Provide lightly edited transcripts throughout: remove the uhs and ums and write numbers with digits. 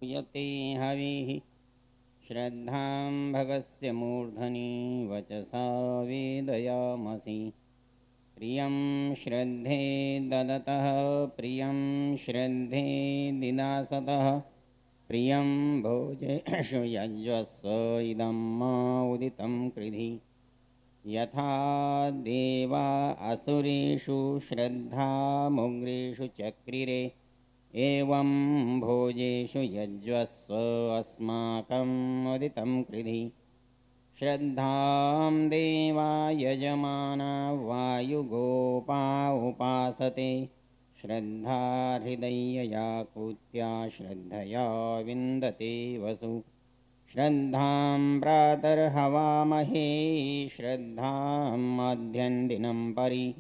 यते हविः श्रद्धां भगस्य मूर्धनि वचसा वेदयामसि। प्रियं श्रद्धे ददतः प्रियं श्रद्धे दिदासतः प्रियं भोजेषु यज्वस्व इदं मा उदितं कृधि। यथा देवा असुरेषु श्रद्धामुग्रेषु चक्रिरे एवं भोजेषु यज्वस्व अस्माकम् उदितं कृधि। श्रद्धां देवा यजमाना वायुगोपा उपासते श्रद्धा हृदयया कूत्या श्रद्धया विन्दते वसु। श्रद्धां प्रातर्हवामहे श्रद्धां मध्यन्दिनं परि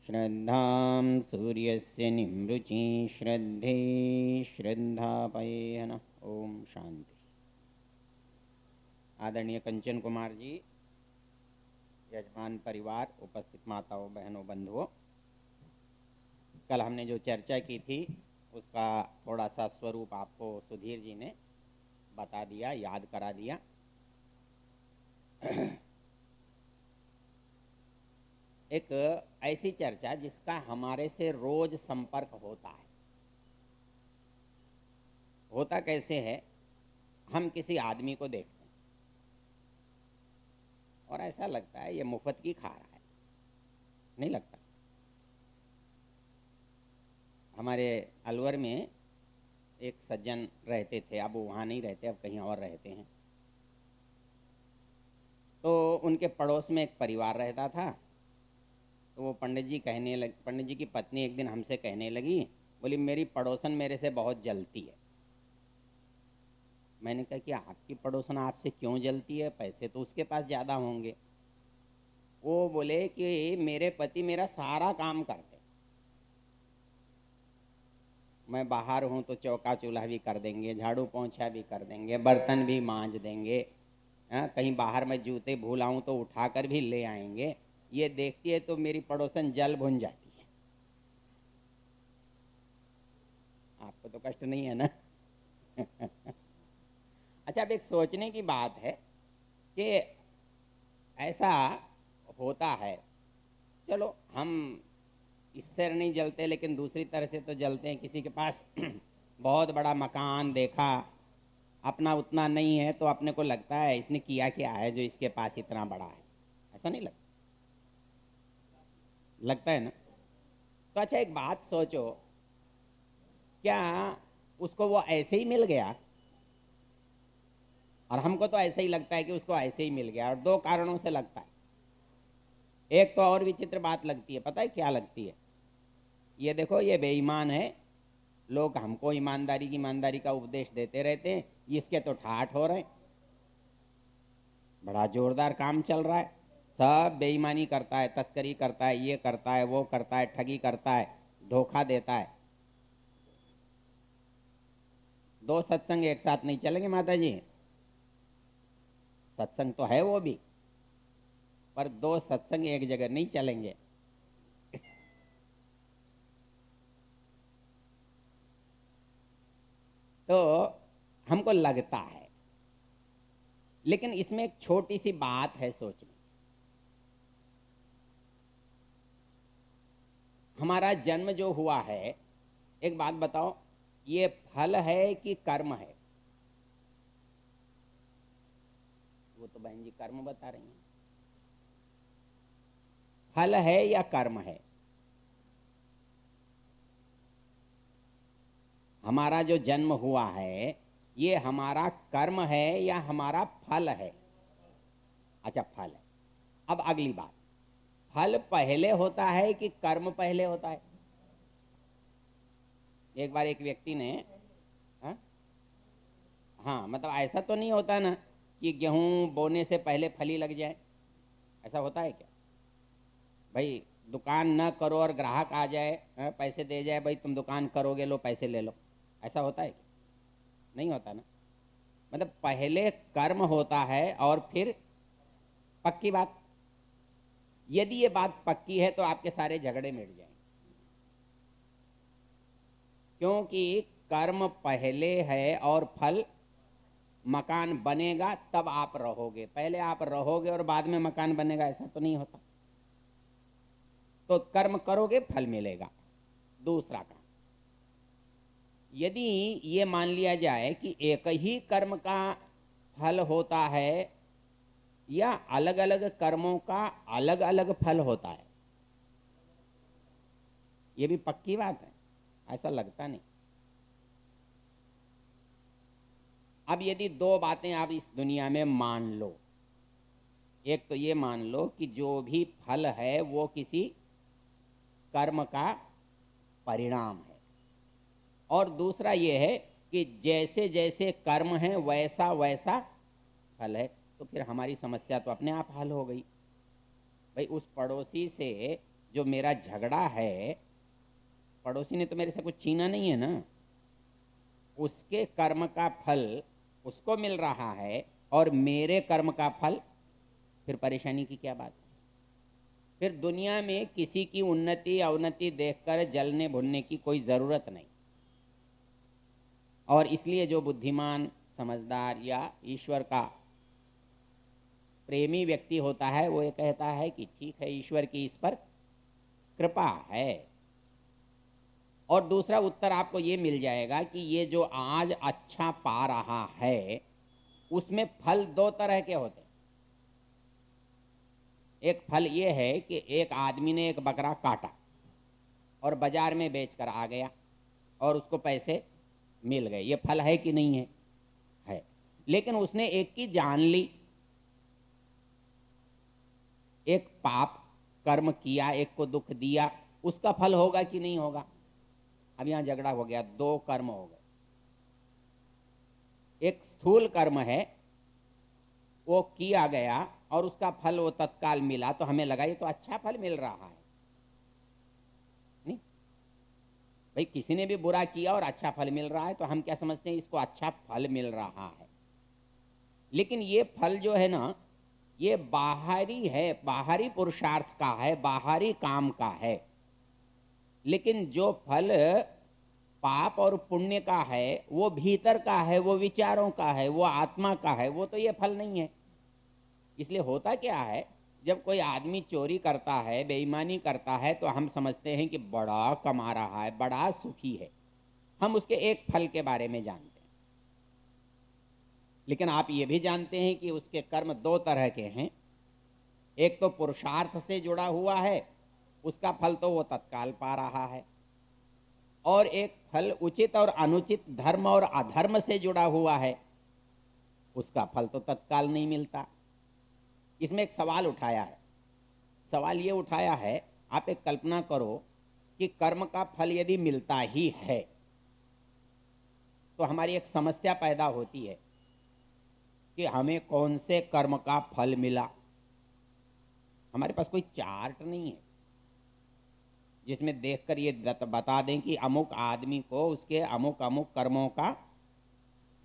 श्रद्धां सूर्यस्य निमृचि श्रद्धे श्रद्धापयेन। ओम शांति। आदरणीय कंचन कुमार जी, यजमान परिवार, उपस्थित माताओं बहनों बंधुओं, कल हमने जो चर्चा की थी उसका थोड़ा सा स्वरूप आपको सुधीर जी ने बता दिया, याद करा दिया। एक ऐसी चर्चा जिसका हमारे से रोज संपर्क होता है। होता कैसे है? हम किसी आदमी को देखते हैं और ऐसा लगता है ये मुफ्त की खा रहा है, नहीं लगता? हमारे अलवर में एक सज्जन रहते थे, अब वो वहाँ नहीं रहते, अब कहीं और रहते हैं। तो उनके पड़ोस में एक परिवार रहता था। तो वो पंडित जी की पत्नी एक दिन हमसे कहने लगी, बोली मेरी पड़ोसन मेरे से बहुत जलती है। मैंने कहा कि आपकी पड़ोसन आपसे क्यों जलती है? पैसे तो उसके पास ज़्यादा होंगे। वो बोले कि मेरे पति मेरा सारा काम करते, मैं बाहर हूँ तो चौका चूल्हा भी कर देंगे, झाड़ू पोंछा भी कर देंगे, बर्तन भी मांज देंगे, कहीं बाहर मैं जूते भूल आऊँ तो उठा कर भी ले आएंगे। ये देखती है तो मेरी पड़ोसन जल भुन जाती है। आपको तो कष्ट नहीं है ना? अच्छा, अब एक सोचने की बात है कि ऐसा होता है। चलो हम इससे नहीं जलते, लेकिन दूसरी तरह से तो जलते हैं। किसी के पास बहुत बड़ा मकान देखा, अपना उतना नहीं है, तो अपने को लगता है इसने किया क्या है जो इसके पास इतना बड़ा है। ऐसा नहीं लगता? लगता है ना? तो अच्छा एक बात सोचो, क्या उसको वो ऐसे ही मिल गया? और हमको तो ऐसे ही लगता है कि उसको ऐसे ही मिल गया, और दो कारणों से लगता है। एक तो और विचित्र बात लगती है, पता है क्या लगती है? ये देखो, ये बेईमान है, लोग हमको ईमानदारी का उपदेश देते रहते हैं, इसके तो ठाठ हो रहे हैं, बड़ा जोरदार काम चल रहा है, सब बेईमानी करता है, तस्करी करता है, ये करता है, वो करता है, ठगी करता है, धोखा देता है। दो सत्संग एक साथ नहीं चलेंगे माता जी। सत्संग तो है वो भी, पर दो सत्संग एक जगह नहीं चलेंगे। तो हमको लगता है, लेकिन इसमें एक छोटी सी बात है सोचने। हमारा जन्म जो हुआ है, एक बात बताओ, ये फल है कि कर्म है? वो तो बहन जी कर्म बता रही हैं। फल है या कर्म है? हमारा जो जन्म हुआ है, ये हमारा कर्म है या हमारा फल है? अच्छा, फल है। अब अगली बात, फल पहले होता है कि कर्म पहले होता है? एक बार एक व्यक्ति ने, हाँ, हाँ मतलब ऐसा तो नहीं होता ना कि गेहूं बोने से पहले फली लग जाए? ऐसा होता है क्या? भाई दुकान न करो और ग्राहक आ जाए, पैसे दे जाए, भाई तुम दुकान करोगे, लो पैसे ले लो, ऐसा होता है क्या? नहीं होता ना। मतलब पहले कर्म होता है और फिर, पक्की बात, यदि ये बात पक्की है तो आपके सारे झगड़े मिट जाएंगे। क्योंकि कर्म पहले है और फल मकान बनेगा तब आप रहोगे। पहले आप रहोगे और बाद में मकान बनेगा, ऐसा तो नहीं होता। तो कर्म करोगे फल मिलेगा। दूसरा काम, यदि ये मान लिया जाए कि एक ही कर्म का फल होता है या अलग अलग कर्मों का अलग अलग फल होता है, ये भी पक्की बात है, ऐसा लगता नहीं। अब यदि दो बातें आप इस दुनिया में मान लो, एक तो ये मान लो कि जो भी फल है वो किसी कर्म का परिणाम है, और दूसरा ये है कि जैसे जैसे कर्म है वैसा वैसा फल है। तो फिर हमारी समस्या तो अपने आप हल हो गई। भाई उस पड़ोसी से जो मेरा झगड़ा है, पड़ोसी ने तो मेरे से कुछ छीना नहीं है ना, उसके कर्म का फल उसको मिल रहा है और मेरे कर्म का फल, फिर परेशानी की क्या बात है। फिर दुनिया में किसी की उन्नति अवनति देखकर जलने भुनने की कोई जरूरत नहीं। और इसलिए जो बुद्धिमान समझदार या ईश्वर का प्रेमी व्यक्ति होता है वो ये कहता है कि ठीक है, ईश्वर की इस पर कृपा है। और दूसरा उत्तर आपको ये मिल जाएगा कि ये जो आज अच्छा पा रहा है उसमें फल दो तरह के होते हैं। एक फल ये है कि एक आदमी ने एक बकरा काटा और बाजार में बेचकर आ गया और उसको पैसे मिल गए, ये फल है कि नहीं है? है। लेकिन उसने एक की जान ली, एक पाप कर्म किया, एक को दुख दिया, उसका फल होगा कि नहीं होगा? अब यहां झगड़ा हो गया, दो कर्म हो गए। एक स्थूल कर्म है, वो किया गया और उसका फल वो तत्काल मिला, तो हमें लगा ये तो अच्छा फल मिल रहा है। नहीं भाई, किसी ने भी बुरा किया और अच्छा फल मिल रहा है तो हम क्या समझते हैं, इसको अच्छा फल मिल रहा है। लेकिन ये फल जो है ना, ये बाहरी है, बाहरी पुरुषार्थ का है, बाहरी काम का है। लेकिन जो फल पाप और पुण्य का है वो भीतर का है, वो विचारों का है, वो आत्मा का है, वो तो ये फल नहीं है। इसलिए होता क्या है, जब कोई आदमी चोरी करता है, बेईमानी करता है, तो हम समझते हैं कि बड़ा कमा रहा है, बड़ा सुखी है। हम उसके एक फल के बारे में जानते हैं। लेकिन आप ये भी जानते हैं कि उसके कर्म दो तरह के हैं। एक तो पुरुषार्थ से जुड़ा हुआ है, उसका फल तो वो तत्काल पा रहा है। और एक फल उचित और अनुचित, धर्म और अधर्म से जुड़ा हुआ है, उसका फल तो तत्काल नहीं मिलता। इसमें एक सवाल उठाया है। सवाल ये उठाया है, आप एक कल्पना करो कि कर्म का फल यदि मिलता ही है तो हमारी एक समस्या पैदा होती है कि हमें कौन से कर्म का फल मिला। हमारे पास कोई चार्ट नहीं है जिसमें देखकर ये बता दें कि अमुक आदमी को उसके अमुक अमुक कर्मों का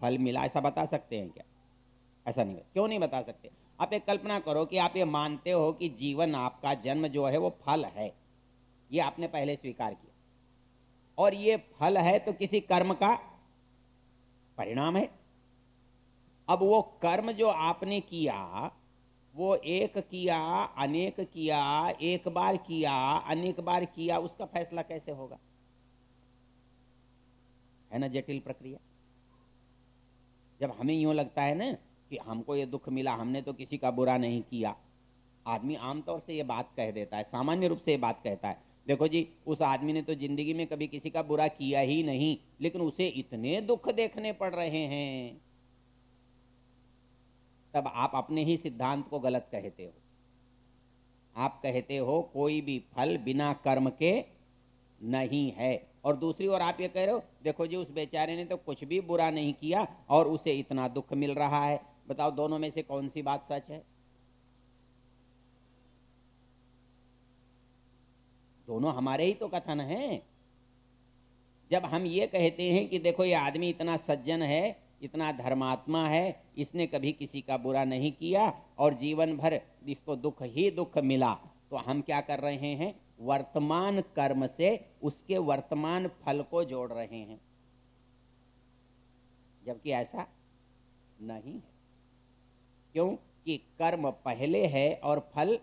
फल मिला। ऐसा बता सकते हैं क्या? ऐसा नहीं। क्यों नहीं बता सकते? आप एक कल्पना करो कि आप ये मानते हो कि जीवन, आपका जन्म जो है वो फल है, ये आपने पहले स्वीकार किया, और ये फल है तो किसी कर्म का परिणाम है। अब वो कर्म जो आपने किया, वो एक किया, अनेक किया, एक बार किया, अनेक बार किया, उसका फैसला कैसे होगा? है ना जटिल प्रक्रिया। जब हमें यूं लगता है ना कि हमको ये दुख मिला, हमने तो किसी का बुरा नहीं किया, आदमी आमतौर से ये बात कह देता है, सामान्य रूप से ये बात कहता है, देखो जी उस आदमी ने तो जिंदगी में कभी किसी का बुरा किया ही नहीं, लेकिन उसे इतने दुख देखने पड़ रहे हैं। तब आप अपने ही सिद्धांत को गलत कहते हो। आप कहते हो कोई भी फल बिना कर्म के नहीं है, और दूसरी ओर आप ये कह रहे हो देखो जी उस बेचारे ने तो कुछ भी बुरा नहीं किया और उसे इतना दुख मिल रहा है। बताओ दोनों में से कौन सी बात सच है? दोनों हमारे ही तो कथन हैं। जब हम ये कहते हैं कि देखो ये आदमी इतना सज्जन है, इतना धर्मात्मा है, इसने कभी किसी का बुरा नहीं किया और जीवन भर इसको दुख ही दुख मिला, तो हम क्या कर रहे हैं? वर्तमान कर्म से उसके वर्तमान फल को जोड़ रहे हैं। जबकि ऐसा नहीं है। क्यों? कि कर्म पहले है और फल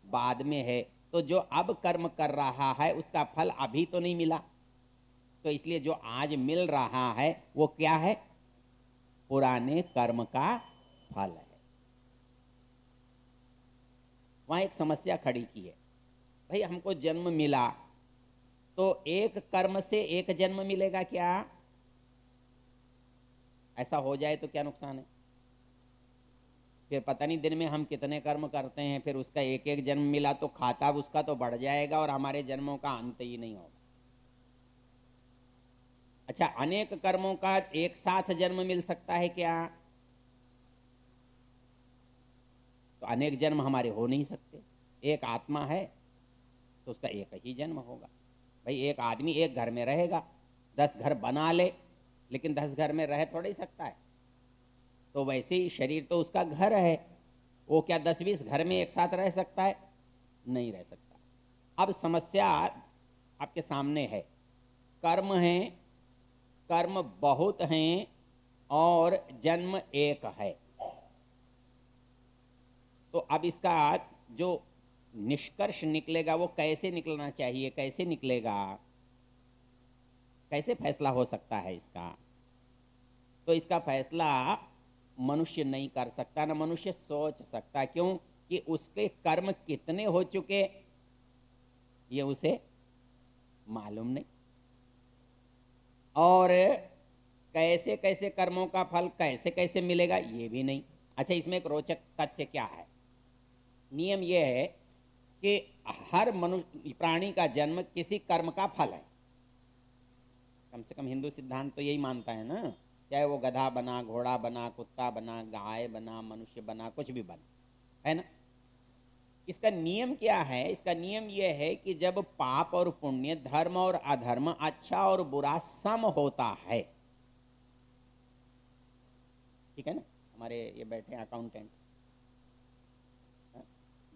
बाद में है। तो जो अब कर्म कर रहा है उसका फल अभी तो नहीं मिला, तो इसलिए जो आज मिल रहा है वो क्या है? पुराने कर्म का फल है। वहां एक समस्या खड़ी की है, भाई हमको जन्म मिला तो एक कर्म से एक जन्म मिलेगा क्या? ऐसा हो जाए तो क्या नुकसान है? फिर पता नहीं दिन में हम कितने कर्म करते हैं, फिर उसका एक एक जन्म मिला तो खाता उसका तो बढ़ जाएगा और हमारे जन्मों का अंत ही नहीं होगा। अच्छा, अनेक कर्मों का एक साथ जन्म मिल सकता है क्या? तो अनेक जन्म हमारे हो नहीं सकते। एक आत्मा है तो उसका एक ही जन्म होगा। भाई एक आदमी एक घर में रहेगा, 10 घर बना ले, लेकिन 10 घर में रह थोड़ा ही सकता है। तो वैसे ही शरीर तो उसका घर है, वो क्या 10-20 घर में एक साथ रह सकता है? नहीं रह सकता। अब समस्या आपके सामने है, कर्म है, कर्म बहुत हैं और जन्म एक है। तो अब इसका जो निष्कर्ष निकलेगा वो कैसे निकलना चाहिए, कैसे निकलेगा, कैसे फैसला हो सकता है इसका? तो इसका फैसला मनुष्य नहीं कर सकता, ना मनुष्य सोच सकता। क्यों? कि उसके कर्म कितने हो चुके ये उसे मालूम नहीं, और कैसे कैसे कर्मों का फल कैसे कैसे मिलेगा ये भी नहीं। अच्छा, इसमें एक रोचक तथ्य क्या है? नियम यह है कि हर मनुष्य प्राणी का जन्म किसी कर्म का फल है। कम से कम हिंदू सिद्धांत तो यही मानता है ना, चाहे वो गधा बना, घोड़ा बना, कुत्ता बना, गाय बना, मनुष्य बना, कुछ भी बना, है ना। इसका नियम क्या है? इसका नियम यह है कि जब पाप और पुण्य, धर्म और अधर्म, अच्छा और बुरा सम होता है, ठीक है ना, हमारे ये बैठे अकाउंटेंट,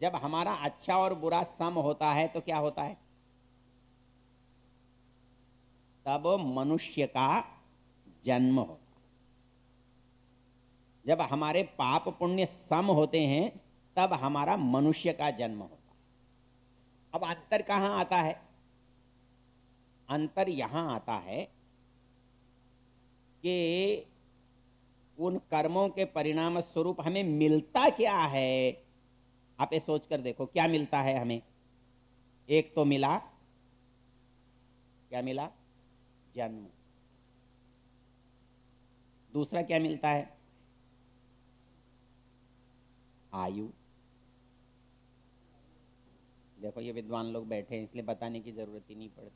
जब हमारा अच्छा और बुरा सम होता है तो क्या होता है? तब मनुष्य का जन्म होता है। जब हमारे पाप पुण्य सम होते हैं तब हमारा मनुष्य का जन्म होता है। अब अंतर कहां आता है? अंतर यहां आता है कि उन कर्मों के परिणाम स्वरूप हमें मिलता क्या है। आप ये सोच कर देखो, क्या मिलता है हमें? एक तो मिला, क्या मिला? जन्म। दूसरा क्या मिलता है? आयु। देखो ये विद्वान लोग बैठे हैं इसलिए बताने की जरूरत ही नहीं पड़ती।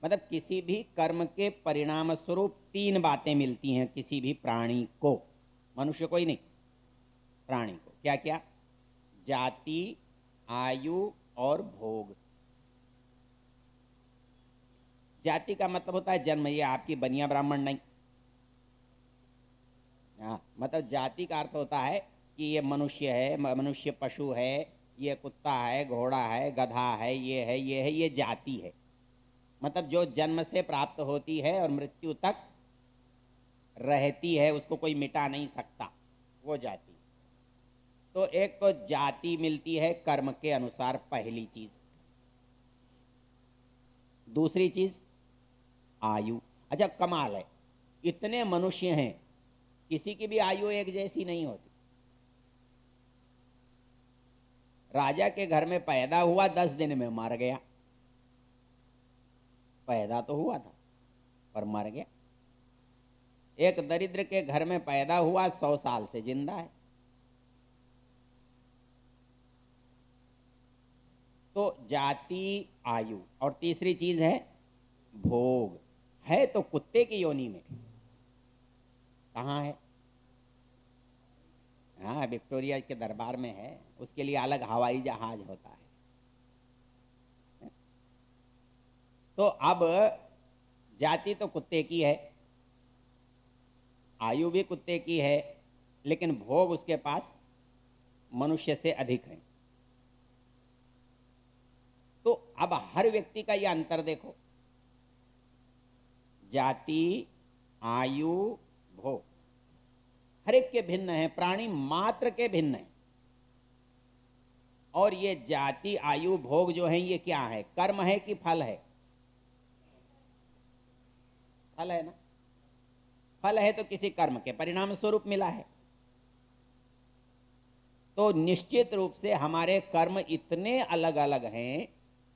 मतलब किसी भी कर्म के परिणाम स्वरूप 3 बातें मिलती हैं किसी भी प्राणी को, मनुष्य को ही नहीं, प्राणी को। क्या क्या? जाति, आयु और भोग। जाति का मतलब होता है जन्म, ये आपकी बनिया ब्राह्मण नहीं। हाँ, मतलब जाति का अर्थ होता है कि ये मनुष्य है, मनुष्य पशु है, ये कुत्ता है, घोड़ा है, गधा है, ये है, ये है, ये जाति है। मतलब जो जन्म से प्राप्त होती है और मृत्यु तक रहती है, उसको कोई मिटा नहीं सकता, वो जाति। तो एक तो जाति मिलती है कर्म के अनुसार, पहली चीज। दूसरी चीज आयु। अच्छा कमाल है, इतने मनुष्य हैं, किसी की भी आयु एक जैसी नहीं होती। राजा के घर में पैदा हुआ, 10 दिन में मर गया। पैदा तो हुआ था पर मर गया। एक दरिद्र के घर में पैदा हुआ, 100 साल से जिंदा है। तो जाति, आयु, और तीसरी चीज है भोग। है तो कुत्ते की योनि में, कहाँ है? हाँ, विक्टोरिया के दरबार में है, उसके लिए अलग हवाई जहाज होता है। तो अब जाति तो कुत्ते की है, आयु भी कुत्ते की है, लेकिन भोग उसके पास मनुष्य से अधिक है। तो अब हर व्यक्ति का यह अंतर देखो, जाति, आयु, भोग हर एक के भिन्न है, प्राणी मात्र के भिन्न है। और ये जाति आयु भोग जो है ये क्या है, कर्म है कि फल है? फल है ना। फल है तो किसी कर्म के परिणाम स्वरूप मिला है। तो निश्चित रूप से हमारे कर्म इतने अलग अलग हैं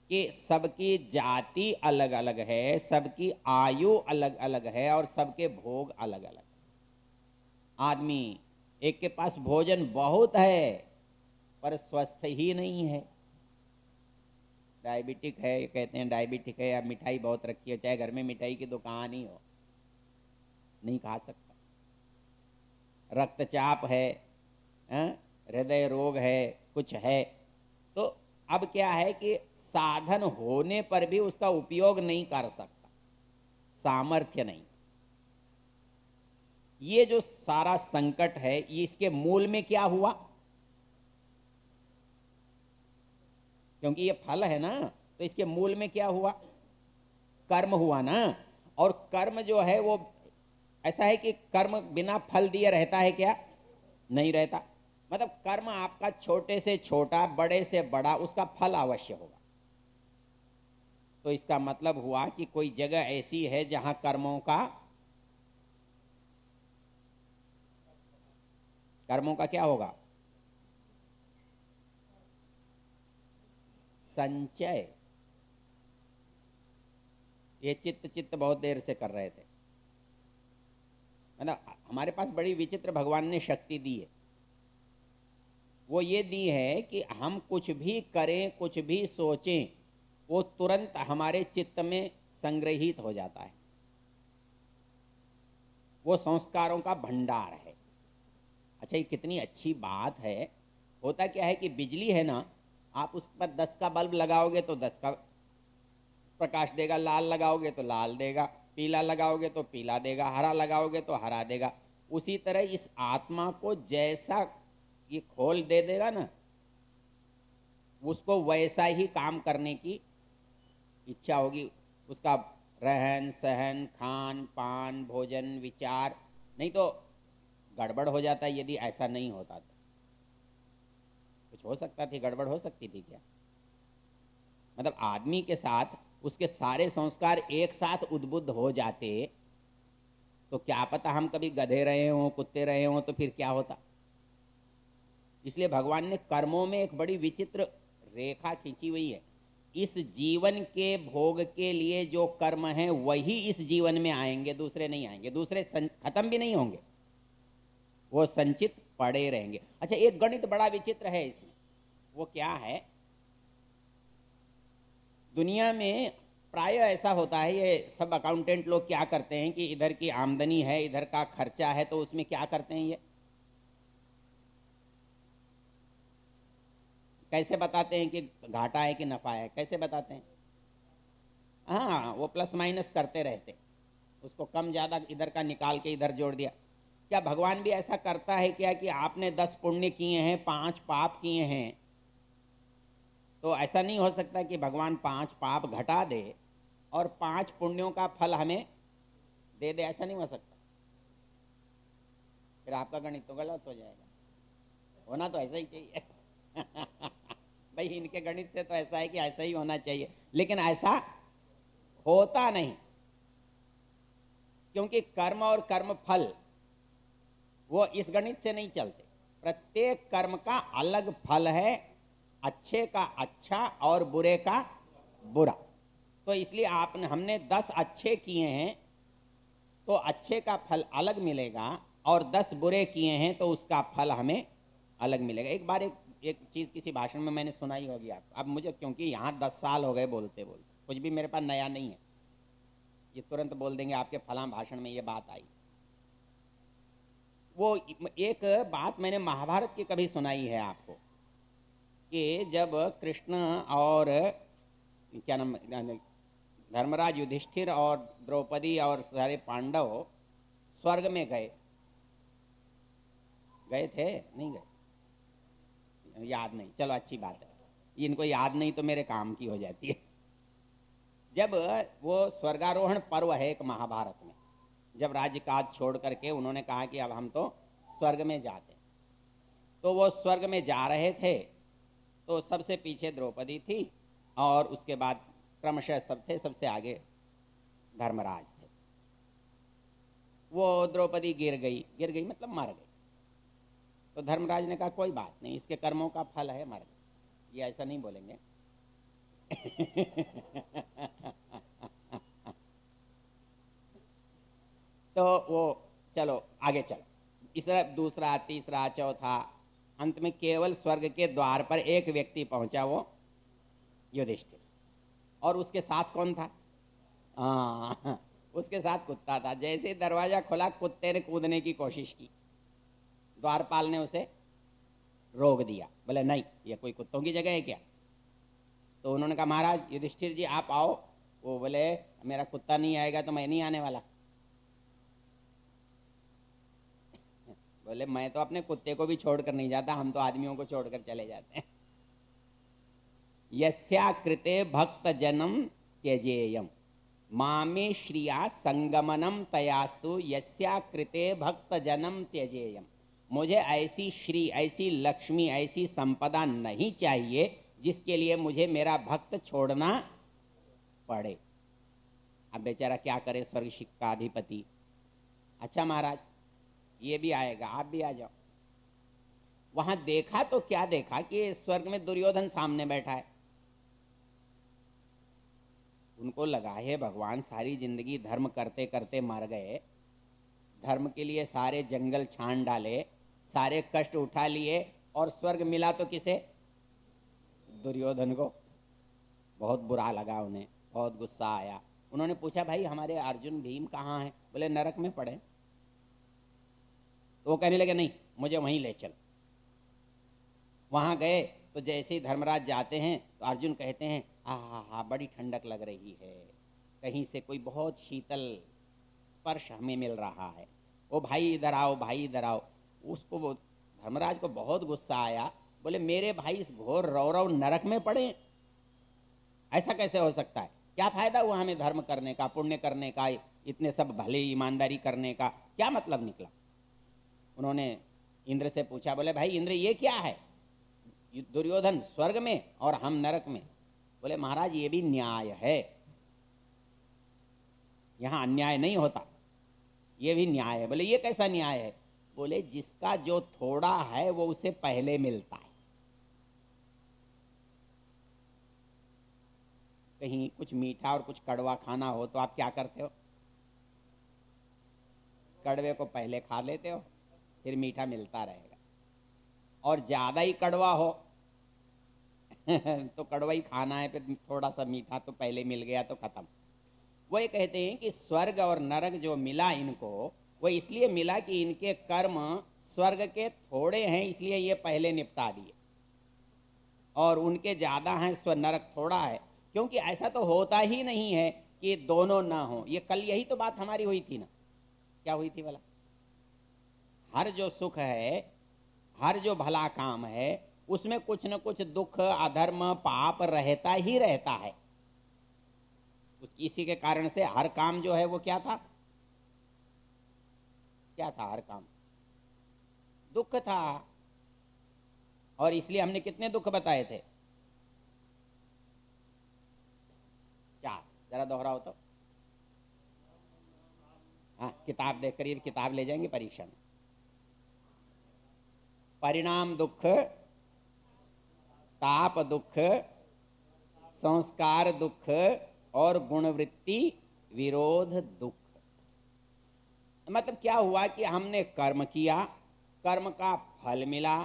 कि सबकी जाति अलग अलग है, सबकी आयु अलग अलग है और सबके भोग अलग अलग। आदमी एक के पास भोजन बहुत है पर स्वस्थ ही नहीं है, डायबिटिक है, कहते हैं डायबिटिक है, या मिठाई बहुत रखी है, चाहे घर में मिठाई की दुकान ही हो, नहीं खा सकता। रक्तचाप है, हृदय रोग है, कुछ है। तो अब क्या है कि साधन होने पर भी उसका उपयोग नहीं कर सकता, सामर्थ्य नहीं। ये जो सारा संकट है इसके मूल में क्या हुआ? क्योंकि ये फल है ना, तो इसके मूल में क्या हुआ? कर्म हुआ ना। और कर्म जो है वो ऐसा है कि कर्म बिना फल दिए रहता है क्या? नहीं रहता। मतलब कर्म आपका छोटे से छोटा, बड़े से बड़ा, उसका फल अवश्य होगा। तो इसका मतलब हुआ कि कोई जगह ऐसी है जहां कर्मों का क्या होगा? संचय। ये चित्त बहुत देर से कर रहे थे। मतलब हमारे पास बड़ी विचित्र भगवान ने शक्ति दी है। वो ये दी है कि हम कुछ भी करें, कुछ भी सोचें, वो तुरंत हमारे चित्त में संग्रहित हो जाता है। वो संस्कारों का भंडार है। अच्छा, ये कितनी अच्छी बात है। होता क्या है कि बिजली है ना, आप उस पर 10 का बल्ब लगाओगे तो 10 का प्रकाश देगा, लाल लगाओगे तो लाल देगा, पीला लगाओगे तो पीला देगा, हरा लगाओगे तो हरा देगा। उसी तरह इस आत्मा को जैसा ये खोल दे देगा ना, उसको वैसा ही काम करने की इच्छा होगी। उसका रहन सहन, खान पान, भोजन, विचार, नहीं तो गड़बड़ हो जाता है। यदि ऐसा नहीं होता तो कुछ हो सकता थी, गड़बड़ हो सकती थी क्या? मतलब आदमी के साथ उसके सारे संस्कार एक साथ उद्बुद्ध हो जाते तो क्या पता हम कभी गधे रहे हों, कुत्ते रहे हों, तो फिर क्या होता। इसलिए भगवान ने कर्मों में एक बड़ी विचित्र रेखा खींची हुई है। इस जीवन के भोग के लिए जो कर्म हैं वही इस जीवन में आएंगे, दूसरे नहीं आएंगे। दूसरे खत्म भी नहीं होंगे, वो संचित पड़े रहेंगे। अच्छा, एक गणित बड़ा विचित्र है इसमें। वो क्या है? दुनिया में प्राय ऐसा होता है, ये सब अकाउंटेंट लोग क्या करते हैं कि इधर की आमदनी है, इधर का खर्चा है, तो उसमें क्या करते हैं, ये कैसे बताते हैं कि घाटा है कि नफा है? कैसे बताते हैं? हाँ, वो प्लस माइनस करते रहते, उसको कम ज्यादा इधर का निकाल के इधर जोड़ दिया। क्या भगवान भी ऐसा करता है क्या कि आपने 10 पुण्य किए हैं, 5 पाप किए हैं, तो ऐसा नहीं हो सकता कि भगवान 5 पाप घटा दे और 5 पुण्यों का फल हमें दे दे? ऐसा नहीं हो सकता। फिर आपका गणित तो गलत हो जाएगा। होना तो ऐसा ही चाहिए। भाई इनके गणित से तो ऐसा है कि ऐसा ही होना चाहिए, लेकिन ऐसा होता नहीं। क्योंकि कर्म और कर्म फल वो इस गणित से नहीं चलते। प्रत्येक कर्म का अलग फल है, अच्छे का अच्छा और बुरे का बुरा। तो इसलिए आपने हमने 10 अच्छे किए हैं तो अच्छे का फल अलग मिलेगा, और 10 बुरे किए हैं तो उसका फल हमें अलग मिलेगा। एक बार एक चीज किसी भाषण में मैंने सुनाई होगी आपको। अब मुझे क्योंकि यहाँ 10 साल हो गए बोलते बोलते, कुछ भी मेरे पास नया नहीं है, ये तुरंत बोल देंगे आपके फला भाषण में ये बात आई। वो एक बात मैंने महाभारत की कभी सुनाई है आपको कि जब कृष्ण और क्या नाम, धर्मराज युधिष्ठिर और द्रौपदी और सारे पांडव स्वर्ग में गए थे, नहीं गए? याद नहीं, चलो अच्छी बात है। इनको याद नहीं तो मेरे काम की हो जाती है। जब वो स्वर्गारोहण पर्व है एक महाभारत में, जब राज्य काज छोड़ करके उन्होंने कहा कि अब हम तो स्वर्ग में जाते, तो वो स्वर्ग में जा रहे थे, तो सबसे पीछे द्रौपदी थी और उसके बाद क्रमशः सब थे, सबसे आगे धर्मराज थे। वो द्रौपदी गिर गई मतलब मर गई। तो धर्मराज ने कहा कोई बात नहीं, इसके कर्मों का फल है, मर गई। ये ऐसा नहीं बोलेंगे। तो वो चलो आगे चलो, इसरा दूसरा तीसरा चौथा, अंत में केवल स्वर्ग के द्वार पर एक व्यक्ति पहुंचा, वो युधिष्ठिर। और उसके साथ कौन था? उसके साथ कुत्ता था। जैसे ही दरवाजा खुला, कुत्ते ने कूदने की कोशिश की, द्वारपाल ने उसे रोक दिया, बोले नहीं, ये कोई कुत्तों की जगह है क्या? तो उन्होंने कहा महाराज युधिष्ठिर जी आप आओ। वो बोले मेरा कुत्ता नहीं आएगा तो मैं नहीं आने वाला। बोले मैं तो अपने कुत्ते को भी छोड़कर नहीं जाता, हम तो आदमियों को छोड़कर चले जाते हैं। यस्याकृते भक्त जनम त्यजेयम मामे श्रिया संगमनम तयास्तु यस्याकृते भक्त जनम त्यजेयम। मुझे ऐसी श्री, ऐसी लक्ष्मी, ऐसी संपदा नहीं चाहिए जिसके लिए मुझे मेरा भक्त छोड़ना पड़े। अब बेचारा क्या करे स्वर्ग का अधिपति। अच्छा महाराज ये भी आएगा, आप भी आ जाओ। वहां देखा तो क्या देखा कि स्वर्ग में दुर्योधन सामने बैठा है। उनको लगा है भगवान सारी जिंदगी धर्म करते करते मर गए, धर्म के लिए सारे जंगल छान डाले, सारे कष्ट उठा लिए, और स्वर्ग मिला तो किसे? दुर्योधन को। बहुत बुरा लगा उन्हें, बहुत गुस्सा आया। उन्होंने पूछा भाई हमारे अर्जुन भीम कहाँ हैं? बोले नरक में पड़े। तो वो कहने लगे नहीं मुझे वहीं ले चल। वहां गए तो जैसे ही धर्मराज जाते हैं तो अर्जुन कहते हैं हा बड़ी ठंडक लग रही है, कहीं से कोई बहुत शीतल स्पर्श हमें मिल रहा है। ओ भाई इधर आओ, भाई इधर आओ। उसको वो धर्मराज को बहुत गुस्सा आया। बोले मेरे भाई इस घोर रौरव नरक में पड़े, ऐसा कैसे हो सकता है? क्या फायदा हुआ हमें धर्म करने का, पुण्य करने का, इतने सब भले ईमानदारी करने का क्या मतलब निकला? उन्होंने इंद्र से पूछा, बोले भाई इंद्र ये क्या है, दुर्योधन स्वर्ग में और हम नरक में। बोले महाराज ये भी न्याय है, यहां अन्याय नहीं होता, ये भी न्याय है। बोले ये कैसा न्याय है? बोले जिसका जो थोड़ा है वो उसे पहले मिलता है। कहीं कुछ मीठा और कुछ कड़वा खाना हो तो आप क्या करते हो? कड़वे को पहले खा लेते हो, फिर मीठा मिलता रहेगा। और ज्यादा ही कड़वा हो तो कड़वा ही खाना है, फिर थोड़ा सा मीठा तो पहले मिल गया तो खत्म। वही कहते हैं कि स्वर्ग और नरक जो मिला इनको, वो इसलिए मिला कि इनके कर्म स्वर्ग के थोड़े हैं, इसलिए ये पहले निपटा दिए, और उनके ज्यादा हैं, नरक थोड़ा है। क्योंकि ऐसा तो होता ही नहीं है कि दोनों ना हो। ये कल यही तो बात हमारी हुई थी ना, क्या हुई थी भला? हर जो सुख है, हर जो भला काम है, उसमें कुछ न कुछ दुख, अधर्म, पाप रहता ही रहता है। इसी के कारण से हर काम जो है वो क्या था? क्या था? हर काम दुख था। और इसलिए हमने कितने दुख बताए थे? 4। जरा दोहराओ तो। हाँ किताब देख कर, ये किताब ले जाएंगे परीक्षा में। परिणाम दुख, ताप दुख, संस्कार दुख, और गुणवृत्ति विरोध दुख। मतलब क्या हुआ कि हमने कर्म किया, कर्म का फल मिला।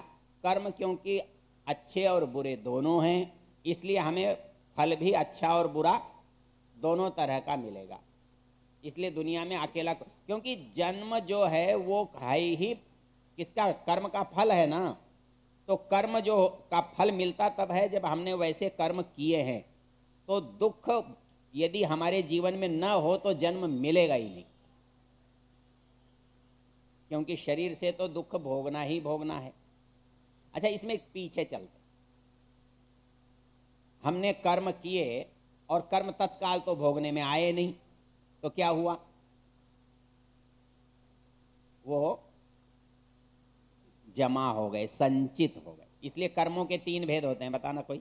कर्म क्योंकि अच्छे और बुरे दोनों हैं, इसलिए हमें फल भी अच्छा और बुरा दोनों तरह का मिलेगा। इसलिए दुनिया में अकेला, क्योंकि जन्म जो है वो है ही किसका? कर्म का फल है ना। तो कर्म जो का फल मिलता तब है जब हमने वैसे कर्म किए हैं। तो दुख यदि हमारे जीवन में न हो तो जन्म मिलेगा ही नहीं, क्योंकि शरीर से तो दुख भोगना ही भोगना है। अच्छा इसमें पीछे चलते, हमने कर्म किए और कर्म तत्काल तो भोगने में आए नहीं, तो क्या हुआ? वो जमा हो गए, संचित हो गए। इसलिए कर्मों के 3 भेद होते हैं, बताना कोई।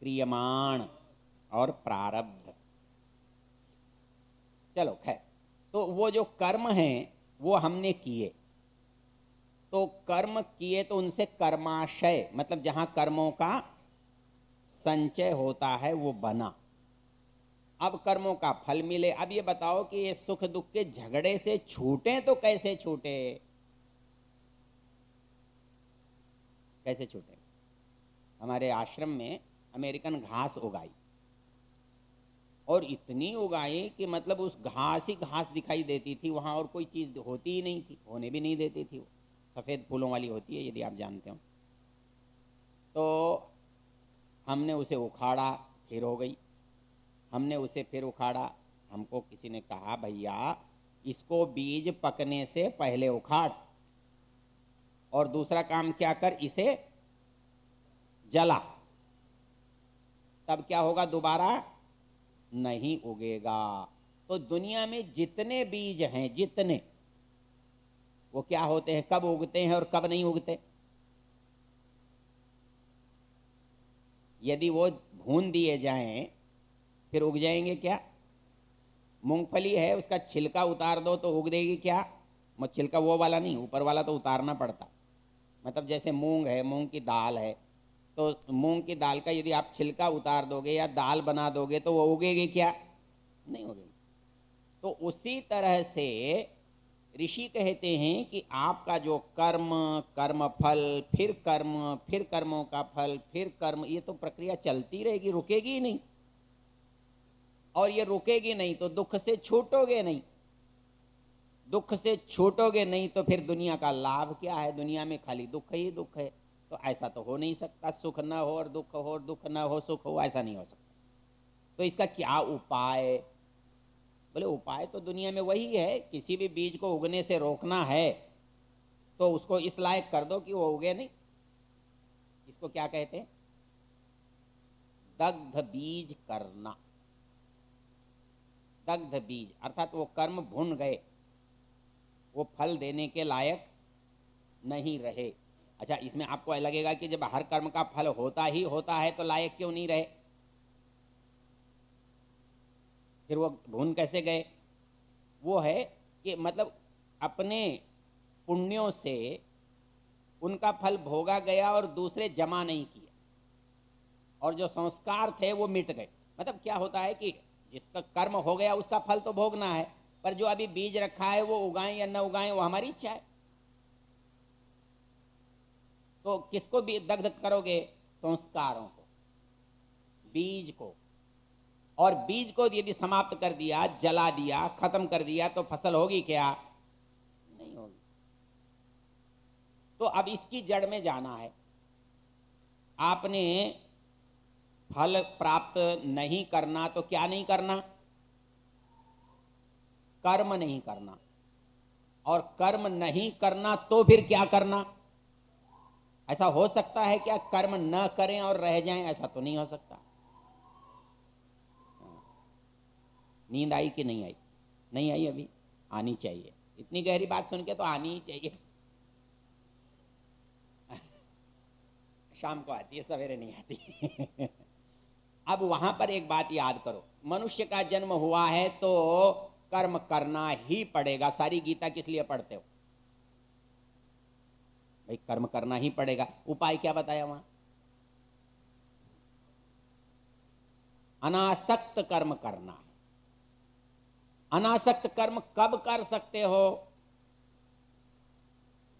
क्रियमाण और प्रारब्ध। चलो खैर, तो वो जो कर्म हैं वो हमने किए, तो कर्म किए तो उनसे कर्माशय, मतलब जहां कर्मों का संचय होता है वो बना। अब कर्मों का फल मिले। अब ये बताओ कि ये सुख दुख के झगड़े से छूटे तो कैसे छूटे? कैसे छूटे? हमारे आश्रम में अमेरिकन घास उगाई, और इतनी उगाई कि मतलब उस घास ही घास दिखाई देती थी वहां, और कोई चीज होती ही नहीं थी, होने भी नहीं देती थी। वो सफेद फूलों वाली होती है, यदि आप जानते हो। तो हमने उसे उखाड़ा, फिर हो गई। हमने उसे फिर उखाड़ा, हमको किसी ने कहा भैया इसको बीज पकने से पहले उखाड़, और दूसरा काम क्या कर, इसे जला, तब क्या होगा, दोबारा नहीं उगेगा। तो दुनिया में जितने बीज हैं, जितने, वो क्या होते हैं, कब उगते हैं और कब नहीं उगते? यदि वो भून दिए जाएं फिर उग जाएंगे क्या? मूंगफली है, उसका छिलका उतार दो तो उग देगी क्या? छिलका वो वाला नहीं, ऊपर वाला तो उतारना पड़ता। मतलब जैसे मूंग है, मूंग की दाल है, तो मूंग की दाल का यदि आप छिलका उतार दोगे या दाल बना दोगे तो वो उगेगी क्या? नहीं उगेगी। तो उसी तरह से ऋषि कहते हैं कि आपका जो कर्म, कर्म फल, फिर कर्म, फिर कर्मों का फल, फिर कर्म, ये तो प्रक्रिया चलती रहेगी, रुकेगी ही नहीं। और ये रुकेगी नहीं तो दुख से छूटोगे नहीं। दुख से छूटोगे नहीं तो फिर दुनिया का लाभ क्या है? दुनिया में खाली दुख ही दुख है। तो ऐसा तो हो नहीं सकता, सुख न हो और दुख हो, और दुख न हो सुख हो, ऐसा नहीं हो सकता। तो इसका क्या उपाय? बोले उपाय तो दुनिया में वही है, किसी भी बीज को उगने से रोकना है तो उसको इस लायक कर दो कि वो उगे नहीं। इसको क्या कहते हैं? दग्ध बीज करना। दग्ध बीज अर्थात वो कर्म भुन गए, वो फल देने के लायक नहीं रहे। अच्छा, इसमें आपको लगेगा कि जब हर कर्म का फल होता ही होता है तो लायक क्यों नहीं रहे? फिर वो भून कैसे गए? वो है कि मतलब अपने पुण्यों से उनका फल भोगा गया और दूसरे जमा नहीं किए, और जो संस्कार थे वो मिट गए। मतलब क्या होता है कि जिसका कर्म हो गया उसका फल तो भोगना है, पर जो अभी बीज रखा है वो उगाएं या न उगाएं वो हमारी इच्छा है। तो किसको भी दग्ध करोगे? संस्कारों को, बीज को। और बीज को यदि समाप्त कर दिया, जला दिया, खत्म कर दिया तो फसल होगी क्या? नहीं होगी। तो अब इसकी जड़ में जाना है। आपने फल प्राप्त नहीं करना तो क्या नहीं करना? कर्म नहीं करना। और कर्म नहीं करना तो फिर क्या करना? ऐसा हो सकता है क्या कर्म न करें और रह जाएं? ऐसा तो नहीं हो सकता। नींद आई कि नहीं आई? नहीं आई अभी? आनी चाहिए। इतनी गहरी बात सुन के तो आनी ही चाहिए। शाम को आती है, सवेरे नहीं आती। अब वहां पर एक बात याद करो, मनुष्य का जन्म हुआ है तो कर्म करना ही पड़ेगा। सारी गीता किस लिए पढ़ते हो भाई? कर्म करना ही पड़ेगा। उपाय क्या बताया वहां? अनासक्त कर्म करना है। अनासक्त कर्म कब कर सकते हो?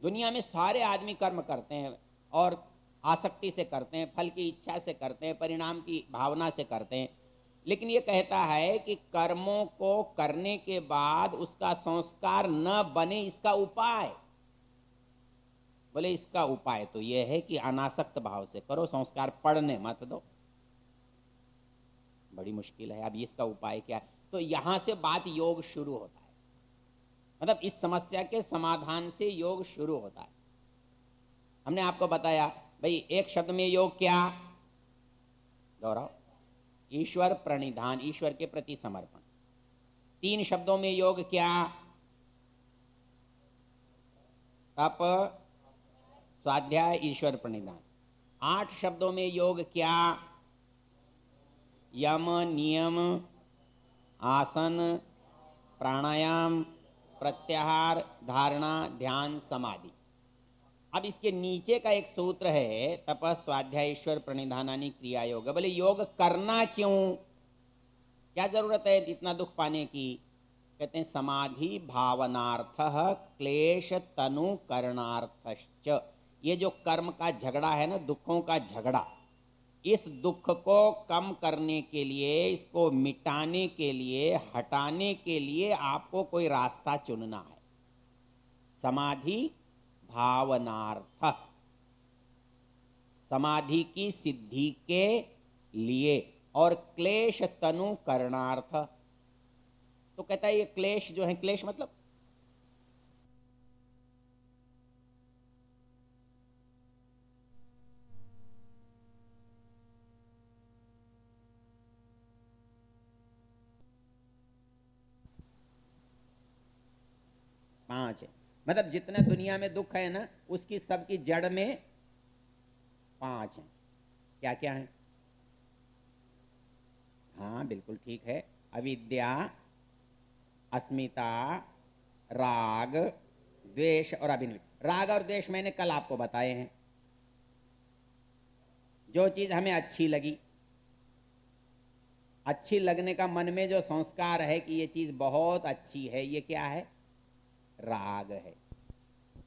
दुनिया में सारे आदमी कर्म करते हैं, और आसक्ति से करते हैं, फल की इच्छा से करते हैं, परिणाम की भावना से करते हैं। लेकिन ये कहता है कि कर्मों को करने के बाद उसका संस्कार न बने, इसका उपाय। बोले इसका उपाय तो यह है कि अनासक्त भाव से करो, संस्कार पड़ने मत दो। बड़ी मुश्किल है। अब इसका उपाय क्या है? तो यहां से बात योग शुरू होता है। मतलब इस समस्या के समाधान से योग शुरू होता है। हमने आपको बताया भाई, एक शब्द में योग क्या? दोहराओ। ईश्वर प्रणिधान, ईश्वर के प्रति समर्पण। 3 शब्दों में योग क्या? तप, स्वाध्याय, ईश्वर प्रणिधान। 8 शब्दों में योग क्या? यम, नियम, आसन, प्राणायाम, प्रत्याहार, धारणा, ध्यान, समाधि। अब इसके नीचे का एक सूत्र है, तप, स्वाध्याय, ईश्वर प्रणिधानानि क्रिया योग। बोले योग करना क्यों, क्या जरूरत है इतना दुख पाने की? कहते हैं समाधि भावनार्थ क्लेश तनु करणार्थश्च। ये जो कर्म का झगड़ा है ना, दुखों का झगड़ा, इस दुख को कम करने के लिए, इसको मिटाने के लिए, हटाने के लिए आपको कोई रास्ता चुनना है। समाधि भावनार्थ, समाधि की सिद्धि के लिए, और क्लेश तनु करणार्थ। तो कहता है ये क्लेश जो है, क्लेश मतलब पांच है। मतलब जितने दुनिया में दुख है ना, उसकी सबकी जड़ में 5 है। क्या क्या है? हाँ बिल्कुल ठीक है। अविद्या, अस्मिता, राग, द्वेष और अभिनिवेश। राग और द्वेष मैंने कल आपको बताए हैं। जो चीज हमें अच्छी लगी, अच्छी लगने का मन में जो संस्कार है कि ये चीज बहुत अच्छी है, ये क्या है? राग है।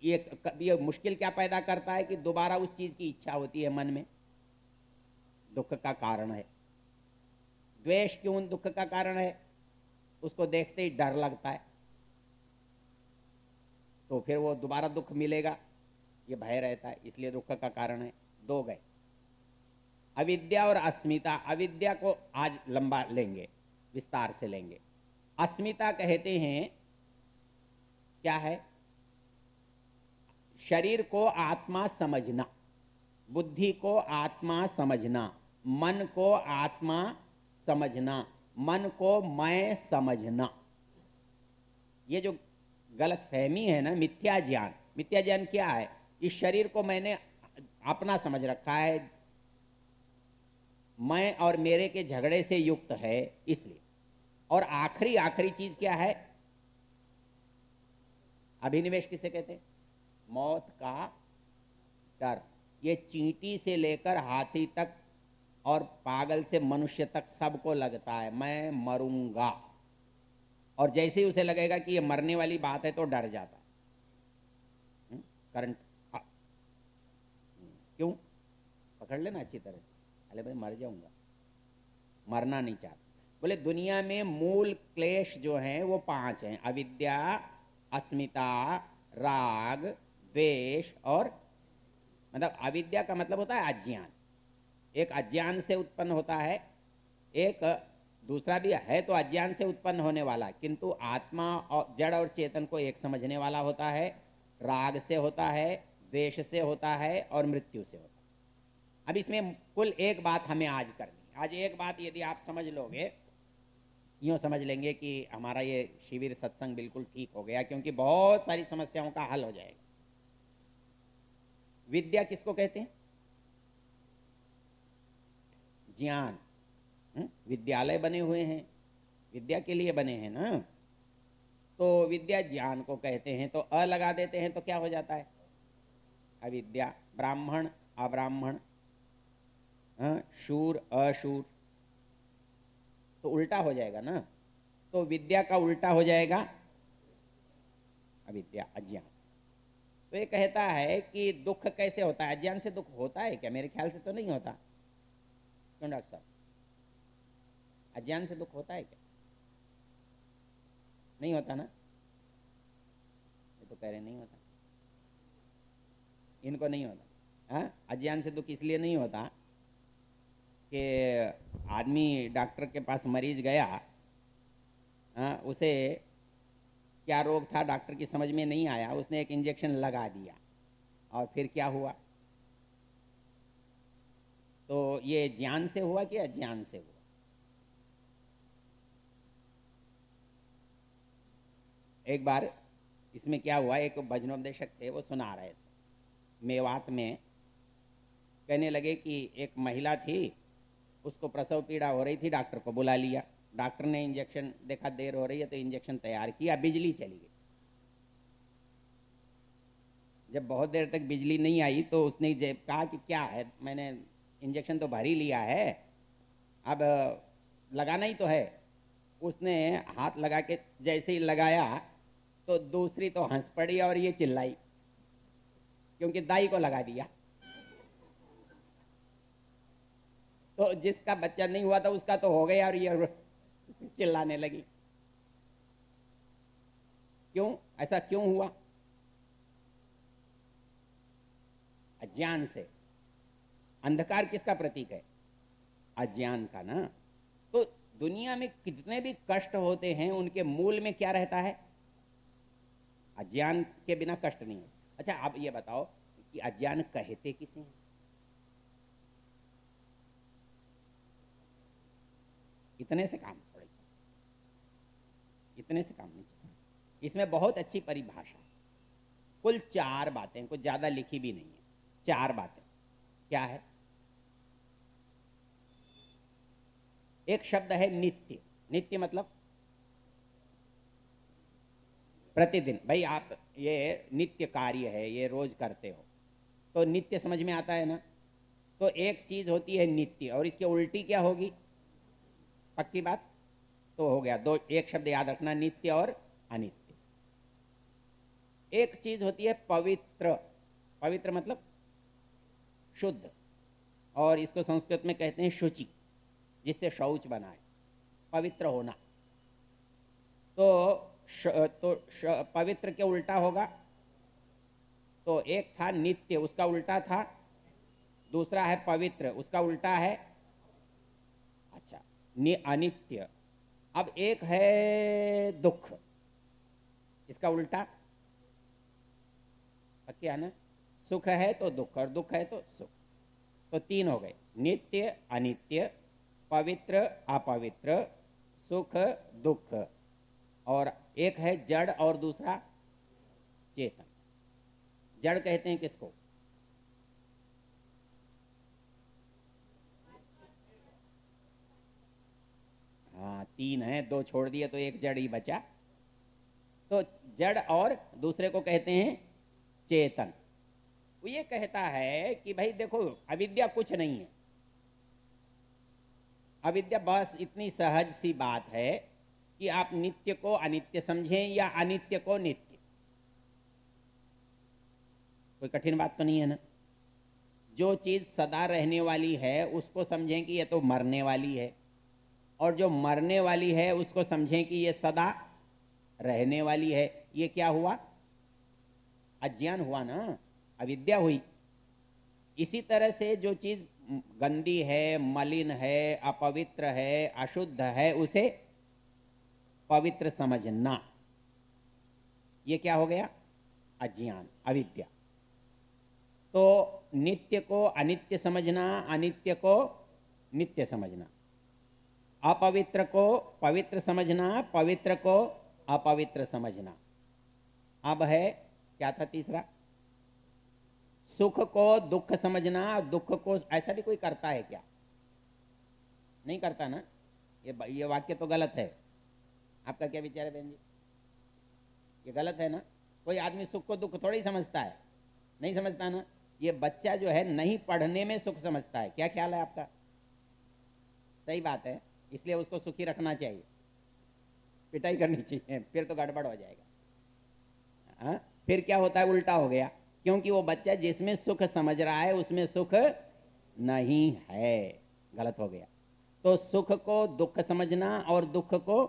ये मुश्किल क्या पैदा करता है कि दोबारा उस चीज की इच्छा होती है मन में, दुख का कारण है। द्वेष क्यों दुख का कारण है? उसको देखते ही डर लगता है, तो फिर वो दोबारा दुख मिलेगा, ये भय रहता है, इसलिए दुख का कारण है। 2 गए। अविद्या और अस्मिता। अविद्या को आज लंबा लेंगे, विस्तार से लेंगे। अस्मिता कहते हैं क्या है? शरीर को आत्मा समझना, बुद्धि को आत्मा समझना, मन को आत्मा समझना, मन को मैं समझना। ये जो गलत फहमी है ना, मिथ्या ज्ञान। मिथ्या ज्ञान क्या है? इस शरीर को मैंने अपना समझ रखा है, मैं और मेरे के झगड़े से युक्त है, इसलिए। और आखिरी आखिरी चीज क्या है? अभिनिवेश किसे कहते हैं? मौत का डर। ये चींटी से लेकर हाथी तक और पागल से मनुष्य तक सबको लगता है मैं मरूंगा, और जैसे ही उसे लगेगा कि ये मरने वाली बात है तो डर जाता है। करंट। क्यों? पकड़ लेना अच्छी तरह से, अरे भाई मर जाऊंगा, मरना नहीं चाहता। बोले दुनिया में मूल क्लेश जो हैं वो 5 हैं। अविद्या, अस्मिता, राग, द्वेष और, मतलब अविद्या का मतलब होता है अज्ञान, एक अज्ञान से उत्पन्न होता है। एक दूसरा भी है तो अज्ञान से उत्पन्न होने वाला, किंतु आत्मा और जड़ और चेतन को एक समझने वाला होता है। राग से होता है, द्वेष से होता है और मृत्यु से होता है। अब इसमें कुल एक बात हमें आज करनी है। आज एक बात यदि आप समझ लोगे, यूँ समझ लेंगे कि हमारा ये शिविर सत्संग बिल्कुल ठीक हो गया, क्योंकि बहुत सारी समस्याओं का हल हो जाएगा। विद्या किसको कहते हैं? ज्ञान। विद्यालय बने हुए हैं, विद्या के लिए बने हैं ना, तो विद्या ज्ञान को कहते हैं। तो अ लगा देते हैं तो क्या हो जाता है? अविद्या। ब्राह्मण, अब्राह्मण, शूर, अशूर, तो उल्टा हो जाएगा ना। तो विद्या का उल्टा हो जाएगा अविद्या, अज्ञान। तो ये कहता है कि दुख कैसे होता है? अज्ञान से दुख होता है क्या? मेरे ख्याल से तो नहीं होता। क्यों डॉक्टर साहब, अज्ञान से दुख होता है क्या? नहीं होता ना? ये तो कह रहे नहीं होता, इनको नहीं होता। हाँ, अज्ञान से दुख इसलिए नहीं होता कि आदमी डॉक्टर के पास मरीज गया, उसे क्या रोग था डॉक्टर की समझ में नहीं आया, उसने एक इंजेक्शन लगा दिया, और फिर क्या हुआ? तो ये ज्ञान से हुआ कि अज्ञान से हुआ? एक बार इसमें क्या हुआ, एक भजनोपदेशक थे, वो सुना रहे थे मेवात में। कहने लगे कि एक महिला थी, उसको प्रसव पीड़ा हो रही थी, डॉक्टर को बुला लिया। डॉक्टर ने इंजेक्शन देखा, देर हो रही है तो इंजेक्शन तैयार किया, बिजली चली गई। जब बहुत देर तक बिजली नहीं आई तो उसने कहा कि क्या है, मैंने इंजेक्शन तो भर ही लिया है, अब लगाना ही तो है। उसने हाथ लगा के जैसे ही लगाया तो दूसरी तो हंस पड़ी और ये चिल्लाई, क्योंकि दाई को लगा दिया। तो जिसका बच्चा नहीं हुआ था उसका तो हो गया और ये चिल्लाने लगी। क्यों, ऐसा क्यों हुआ? अज्ञान से। अंधकार किसका प्रतीक है? अज्ञान का ना। तो दुनिया में कितने भी कष्ट होते हैं, उनके मूल में क्या रहता है? अज्ञान के बिना कष्ट नहीं है। अच्छा, आप ये बताओ कि अज्ञान कहते किसे हैं? इतने से काम थोड़े, इतने से काम नहीं चलता। इसमें बहुत अच्छी परिभाषा, कुल 4 बातें, कुछ ज्यादा लिखी भी नहीं है, 4 बातें। क्या है? एक शब्द है नित्य। नित्य मतलब प्रतिदिन। भाई आप ये नित्य कार्य है, ये रोज करते हो, तो नित्य समझ में आता है ना। तो एक चीज होती है नित्य, और इसके उल्टी क्या होगी? पक्की बात। तो हो गया दो, एक शब्द याद रखना, नित्य और अनित्य। एक चीज होती है पवित्र। पवित्र मतलब शुद्ध, और इसको संस्कृत में कहते हैं शुचि, जिससे शौच बनाए, पवित्र होना। तो पवित्र के उल्टा होगा। तो एक था नित्य, उसका उल्टा था, दूसरा है पवित्र, उसका उल्टा है अच्छा अनित्य। अब एक है दुख, इसका उल्टा क्या है ना? सुख है तो दुख, और दुख है तो सुख। तो 3 हो गए, नित्य अनित्य, पवित्र अपवित्र, सुख दुख। और एक है जड़ और दूसरा चेतन। जड़ कहते हैं किसको? हाँ, 3 है, 2 छोड़ दिए तो एक जड़ ही बचा। तो जड़ और दूसरे को कहते हैं चेतन। वो ये कहता है कि भाई देखो, अविद्या कुछ नहीं है। अविद्या बस इतनी सहज सी बात है कि आप नित्य को अनित्य समझें या अनित्य को नित्य। कोई कठिन बात तो नहीं है ना। जो चीज सदा रहने वाली है उसको समझें कि ये तो मरने वाली है, और जो मरने वाली है उसको समझें कि ये सदा रहने वाली है। ये क्या हुआ? अज्ञान हुआ ना, अविद्या हुई। इसी तरह से जो चीज गंदी है, मलिन है, अपवित्र है, अशुद्ध है, उसे पवित्र समझना, ये क्या हो गया? अज्ञान, अविद्या। तो नित्य को अनित्य समझना, अनित्य को नित्य समझना, अपवित्र को पवित्र समझना, पवित्र को अपवित्र समझना। अब है क्या था तीसरा? सुख को दुख समझना, दुख को। ऐसा भी कोई करता है क्या? नहीं करता ना। ये वाक्य तो गलत है। आपका क्या विचार है बहन जी? ये गलत है ना। कोई आदमी सुख को दुख थोड़ी समझता है, नहीं समझता ना। ये बच्चा जो है नहीं पढ़ने में सुख समझता है। क्या ख्याल है आपका? सही बात है, इसलिए उसको सुखी रखना चाहिए, पिटाई करनी चाहिए, फिर तो गड़बड़ हो जाएगा। हाँ? फिर क्या होता है? उल्टा हो गया, क्योंकि वो बच्चा जिसमें सुख समझ रहा है उसमें सुख नहीं है। गलत हो गया। तो सुख को दुख समझना और दुख को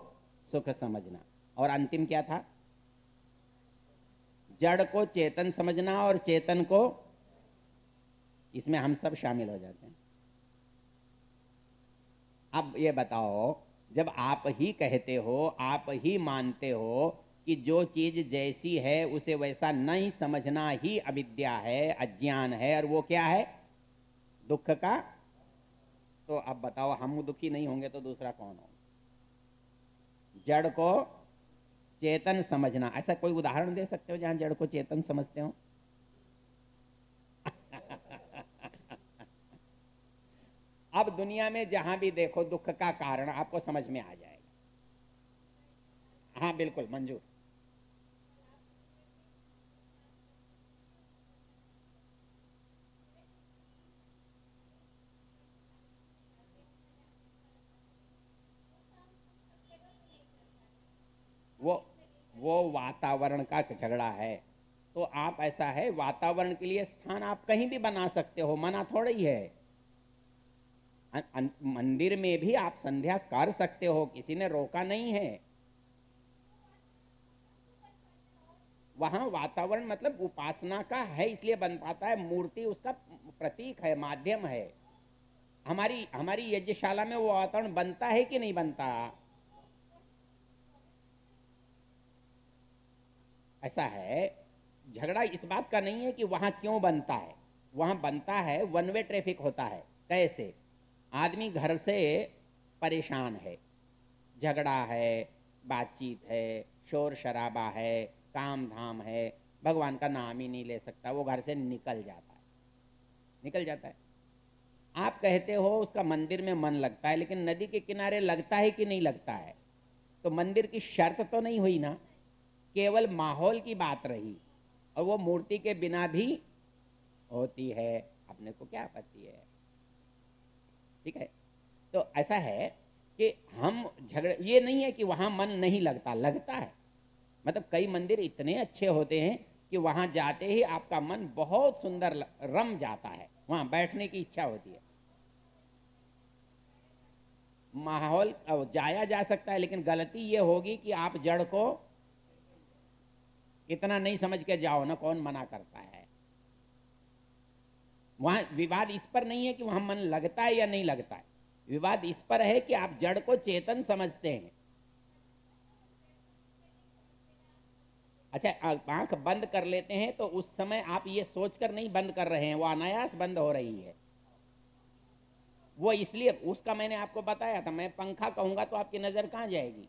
सुख समझना। और अंतिम क्या था? जड़ को चेतन समझना और चेतन को। इसमें हम सब शामिल हो जाते हैं। अब ये बताओ, जब आप ही कहते हो, आप ही मानते हो कि जो चीज जैसी है उसे वैसा नहीं समझना ही अविद्या है, अज्ञान है, और वो क्या है? दुख का। तो अब बताओ, हम दुखी नहीं होंगे तो दूसरा कौन होगा? जड़ को चेतन समझना, ऐसा कोई उदाहरण दे सकते हो जहां जड़ को चेतन समझते हो? अब दुनिया में जहां भी देखो दुख का कारण आपको समझ में आ जाएगा। हाँ बिल्कुल मंजूर। वो वो वातावरण का झगड़ा है। तो आप, ऐसा है, वातावरण के लिए स्थान आप कहीं भी बना सकते हो, मना थोड़ा ही है। मंदिर में भी आप संध्या कर सकते हो, किसी ने रोका नहीं है। वहां वातावरण मतलब उपासना का है, इसलिए बन पाता है। मूर्ति उसका प्रतीक है, माध्यम है। हमारी हमारी यज्ञशाला में वो वातावरण बनता है कि नहीं बनता? ऐसा है, झगड़ा इस बात का नहीं है कि वहां क्यों बनता है। वहां बनता है, वन वे ट्रैफिक होता है। कैसे? आदमी घर से परेशान है, झगड़ा है, बातचीत है, शोर शराबा है, काम धाम है, भगवान का नाम ही नहीं ले सकता, वो घर से निकल जाता है। निकल जाता है। आप कहते हो उसका मंदिर में मन लगता है, लेकिन नदी के किनारे लगता है कि नहीं लगता है? तो मंदिर की शर्त तो नहीं हुई ना, केवल माहौल की बात रही। और वो मूर्ति के बिना भी होती है, अपने को क्या आपत्ति है? ठीक है। तो ऐसा है कि हम झगड़े, ये नहीं है कि वहां मन नहीं लगता, लगता है। मतलब कई मंदिर इतने अच्छे होते हैं कि वहां जाते ही आपका मन बहुत सुंदर रम जाता है, वहां बैठने की इच्छा होती है। माहौल जाया जा सकता है, लेकिन गलती ये होगी कि आप जड़ को इतना नहीं समझ के जाओ ना, कौन मना करता है। वहां विवाद इस पर नहीं है कि वहां मन लगता है या नहीं लगता है, विवाद इस पर है कि आप जड़ को चेतन समझते हैं। अच्छा, आंख बंद कर लेते हैं तो उस समय आप ये सोचकर नहीं बंद कर रहे हैं, वो अनायास बंद हो रही है। वो इसलिए, उसका मैंने आपको बताया था, मैं पंखा कहूंगा तो आपकी नजर कहां जाएगी?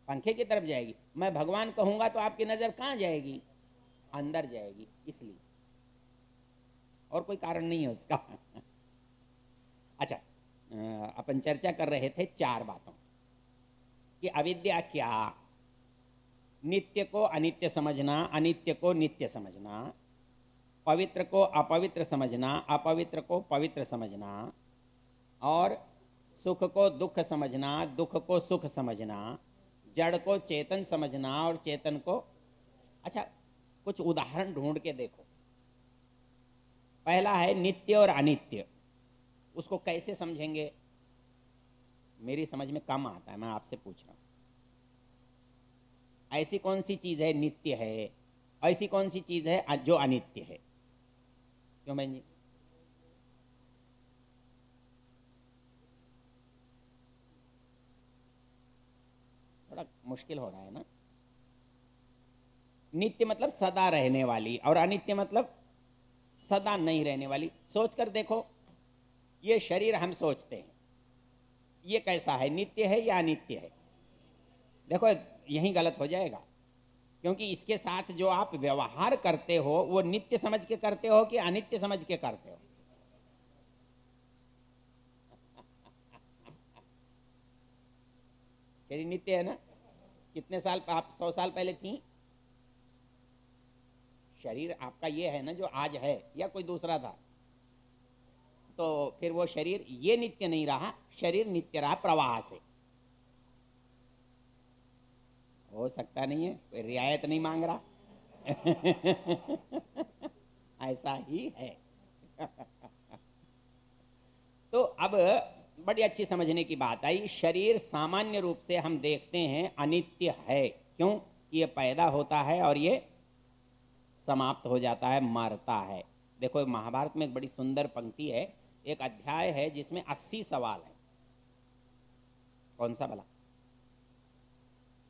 पंखे की तरफ जाएगी। मैं भगवान कहूंगा तो आपकी नजर कहां जाएगी? अंदर जाएगी। इसलिए, और कोई कारण नहीं है उसका। अच्छा, अपन चर्चा कर रहे थे चार बातों कि अविद्या क्या, नित्य को अनित्य समझना, अनित्य को नित्य समझना, पवित्र को अपवित्र समझना, अपवित्र को पवित्र समझना, और सुख को दुख समझना, दुख को सुख समझना, जड़ को चेतन समझना और चेतन को। अच्छा, कुछ उदाहरण ढूंढ के देखो। पहला है नित्य और अनित्य, उसको कैसे समझेंगे? मेरी समझ में कम आता है, मैं आपसे पूछ रहा हूं। ऐसी कौन सी चीज है नित्य है, ऐसी कौन सी चीज है जो अनित्य है? क्यों बहन जी? थोड़ा मुश्किल हो रहा है ना। नित्य मतलब सदा रहने वाली, और अनित्य मतलब सदा नहीं रहने वाली। सोचकर देखो, ये शरीर हम सोचते हैं, ये कैसा है, नित्य है या अनित्य है? देखो, यही गलत हो जाएगा, क्योंकि इसके साथ जो आप व्यवहार करते हो वो नित्य समझ के करते हो कि अनित्य समझ के करते हो? शरीर नित्य है ना। कितने साल आप 100 साल पहले थी? शरीर आपका ये है ना जो आज है, या कोई दूसरा था? तो फिर वो शरीर ये नित्य नहीं रहा, शरीर नित्य रहा प्रवाह से। हो सकता नहीं है, कोई रियायत नहीं मांग रहा। ऐसा ही है। तो अब बड़ी अच्छी समझने की बात आई। शरीर सामान्य रूप से हम देखते हैं अनित्य है। क्यों? ये पैदा होता है और ये समाप्त हो जाता है, मरता है। देखो, महाभारत में एक बड़ी सुंदर पंक्ति है, एक अध्याय है जिसमें 80 सवाल है। कौन सा भला?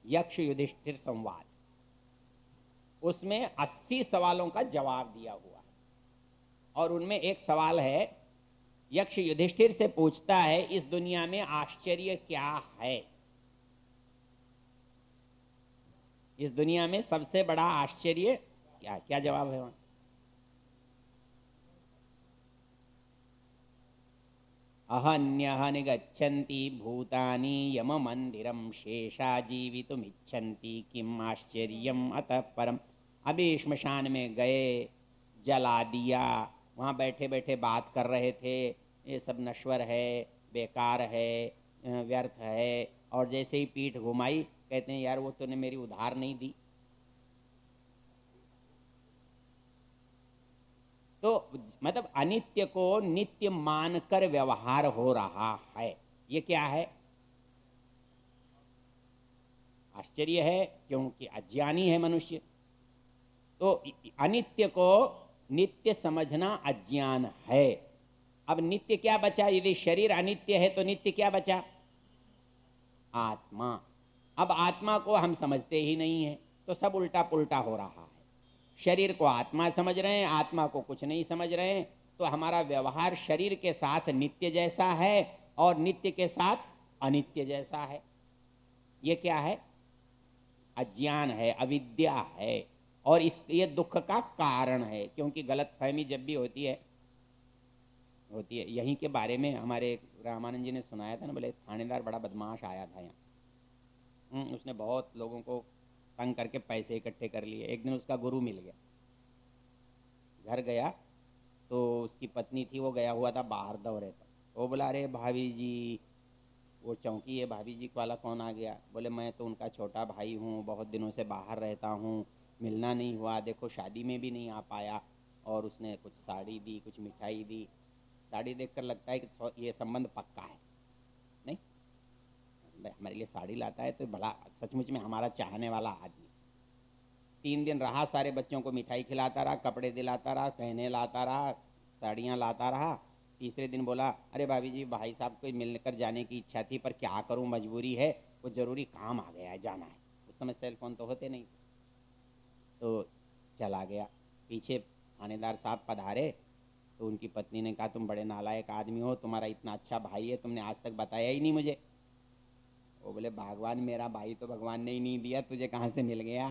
यक्ष युधिष्ठिर संवाद। उसमें 80 सवालों का जवाब दिया हुआ है, और उनमें एक सवाल है, यक्ष युधिष्ठिर से पूछता है, इस दुनिया में आश्चर्य क्या है? इस दुनिया में सबसे बड़ा आश्चर्य क्या? क्या जवाब है वहां? अहन्यहनि गच्छन्ति भूतानि यम मंदिरम शेषा जीवितुमिच्छन्ति किम आश्चर्यम अतः परम। अभी श्मशान में गए, जला दिया, वहाँ बैठे बैठे बात कर रहे थे, ये सब नश्वर है, बेकार है, व्यर्थ है, और जैसे ही पीठ घुमाई कहते हैं यार वो तूने मेरी उधार नहीं दी। तो मतलब अनित्य को नित्य मानकर व्यवहार हो रहा है, ये क्या है? आश्चर्य है, क्योंकि अज्ञानी है मनुष्य। तो अनित्य को नित्य समझना अज्ञान है। अब नित्य क्या बचा? यदि शरीर अनित्य है तो नित्य क्या बचा? आत्मा। अब आत्मा को हम समझते ही नहीं है, तो सब उल्टा पुल्टा हो रहा है। शरीर को आत्मा समझ रहे हैं, आत्मा को कुछ नहीं समझ रहे हैं। तो हमारा व्यवहार शरीर के साथ नित्य जैसा है और नित्य के साथ अनित्य जैसा है। ये क्या है? अज्ञान है, अविद्या है, और इस ये दुख का कारण है। क्योंकि गलत फहमी जब भी होती है यहीं के बारे में हमारे रामानंद जी ने सुनाया था ना, बोले थानेदार बड़ा बदमाश आया था यहाँ। उसने बहुत लोगों को तंग करके पैसे इकट्ठे कर लिए। एक दिन उसका गुरु मिल गया, घर गया तो उसकी पत्नी थी, वो गया हुआ था बाहर दौरे पर। वो बोला अरे भाभी जी, वो चौकी है, भाभी जी वाला कौन आ गया? बोले मैं तो उनका छोटा भाई हूँ, बहुत दिनों से बाहर रहता हूँ, मिलना नहीं हुआ, देखो शादी में भी नहीं आ पाया। और उसने कुछ साड़ी दी, कुछ मिठाई दी। साड़ी देखकर लगता है कि ये संबंध पक्का है। नहीं, हमारे लिए साड़ी लाता है तो भला सचमुच में हमारा चाहने वाला आदमी। 3 दिन रहा, सारे बच्चों को मिठाई खिलाता रहा, कपड़े दिलाता रहा, गहने लाता रहा, साड़ियाँ लाता रहा। तीसरे दिन बोला अरे भाभी जी, भाई साहब को मिलकर जाने की इच्छा थी पर क्या करूं, मजबूरी है, कुछ ज़रूरी काम आ गया है, जाना है। उस समय सेल फोन तो होते नहीं, तो चला गया। पीछे थानेदार साहब पधारे तो उनकी पत्नी ने कहा तुम बड़े नालायक आदमी हो, तुम्हारा इतना अच्छा भाई है, तुमने आज तक बताया ही नहीं मुझे। वो बोले भगवान, मेरा भाई तो भगवान ने ही नहीं दिया, तुझे कहाँ से मिल गया?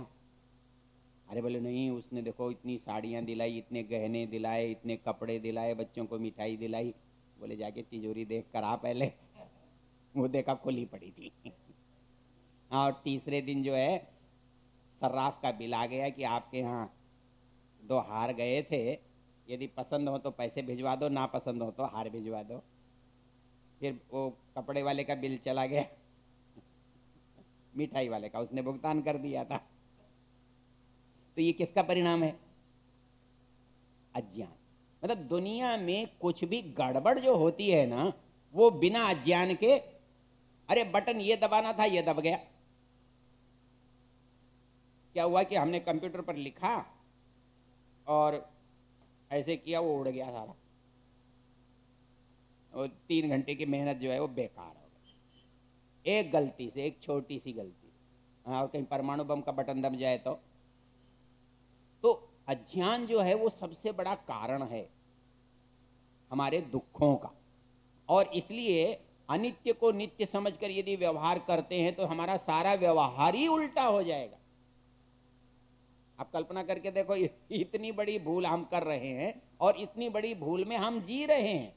अरे बोले नहीं, उसने देखो इतनी साड़ियाँ दिलाई, इतने गहने दिलाए, इतने कपड़े दिलाए, बच्चों को मिठाई दिलाई। बोले जाके तिजोरी देख कर आ पहले। वो देखा खुली पड़ी थी। और तीसरे दिन जो है सर्राफ का बिल आ गया कि आपके यहाँ 2 हार गए थे, यदि पसंद हो तो पैसे भिजवा दो, ना पसंद हो तो हार भिजवा दो। फिर वो कपड़े वाले का बिल चला गया, मिठाई वाले का उसने भुगतान कर दिया था। तो ये किसका परिणाम है? अज्ञान। मतलब दुनिया में कुछ भी गड़बड़ जो होती है ना, वो बिना अज्ञान के, अरे बटन ये दबाना था, ये दब गया। क्या हुआ कि हमने कंप्यूटर पर लिखा और ऐसे किया, वो उड़ गया सारा, और 3 घंटे की मेहनत जो है वो बेकार हो गई, एक गलती से, एक छोटी सी गलती। हाँ, और कहीं परमाणु बम का बटन दब जाए तो अज्ञान जो है वो सबसे बड़ा कारण है हमारे दुखों का। और इसलिए अनित्य को नित्य समझकर यदि व्यवहार करते हैं तो हमारा सारा व्यवहार ही उल्टा हो जाएगा। आप कल्पना करके देखो, इतनी बड़ी भूल हम कर रहे हैं और इतनी बड़ी भूल में हम जी रहे हैं।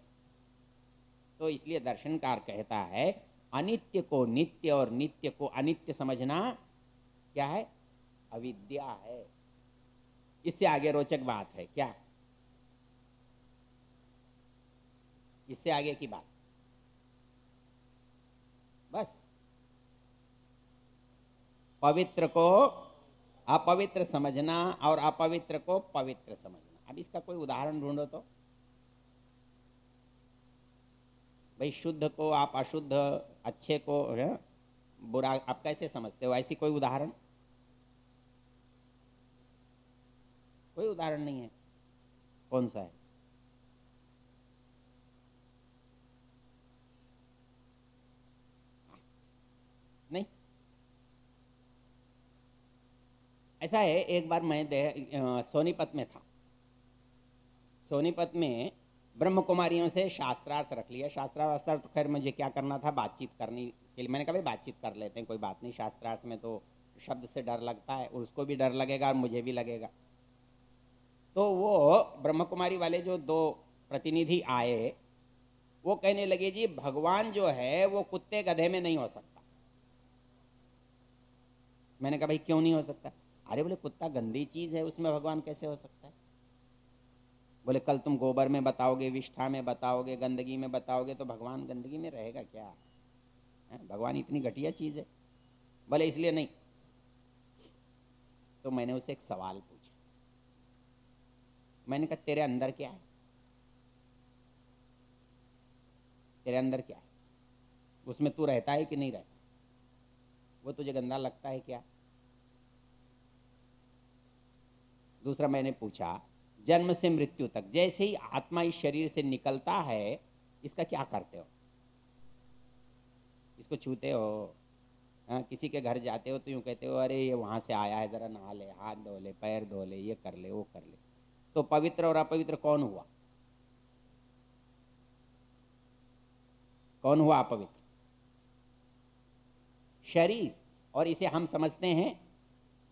तो इसलिए दर्शनकार कहता है अनित्य को नित्य और नित्य को अनित्य समझना क्या है? अविद्या है। इससे आगे रोचक बात है क्या? इससे आगे की बात बस, पवित्र को अपवित्र समझना और अपवित्र को पवित्र समझना। अब इसका कोई उदाहरण ढूंढो तो। भाई शुद्ध को आप अशुद्ध, अच्छे को है बुरा, आप कैसे समझते हो? ऐसी कोई उदाहरण? कोई उदाहरण नहीं है। कौन सा है? नहीं। ऐसा है, एक बार मैं सोनीपत में था। सोनीपत में ब्रह्म कुमारियों से शास्त्रार्थ रख लिया। शास्त्रार्थ तो खैर मुझे क्या करना था, बातचीत करनी के लिए। मैंने कहा भाई बातचीत कर लेते हैं, कोई बात नहीं, शास्त्रार्थ में तो शब्द से डर लगता है, उसको भी डर लगेगा और मुझे भी लगेगा। तो वो ब्रह्म कुमारी वाले जो दो प्रतिनिधि आए, वो कहने लगे जी भगवान जो है वो कुत्ते गधे में नहीं हो सकता। मैंने कहा भाई क्यों नहीं हो सकता? अरे बोले कुत्ता गंदी चीज है, उसमें भगवान कैसे हो सकता है? बोले कल तुम गोबर में बताओगे, विष्ठा में बताओगे, गंदगी में बताओगे, तो भगवान गंदगी में रहेगा क्या है? भगवान इतनी घटिया चीज है? बोले इसलिए नहीं। तो मैंने उसे एक सवाल पूछा, मैंने कहा तेरे अंदर क्या है? तेरे अंदर क्या है? उसमें तू रहता है कि नहीं रहता? वो तुझे गंदा लगता है क्या? दूसरा मैंने पूछा, जन्म से मृत्यु तक जैसे ही आत्मा इस शरीर से निकलता है, इसका क्या करते हो? इसको छूते हो? हाँ, किसी के घर जाते हो तो यूं कहते हो अरे ये वहां से आया है, जरा नहा ले, हाथ धो ले, पैर धो ले, ये कर ले, वो कर ले। तो पवित्र और अपवित्र कौन हुआ? कौन हुआ अपवित्र? शरीर। और इसे हम समझते हैं,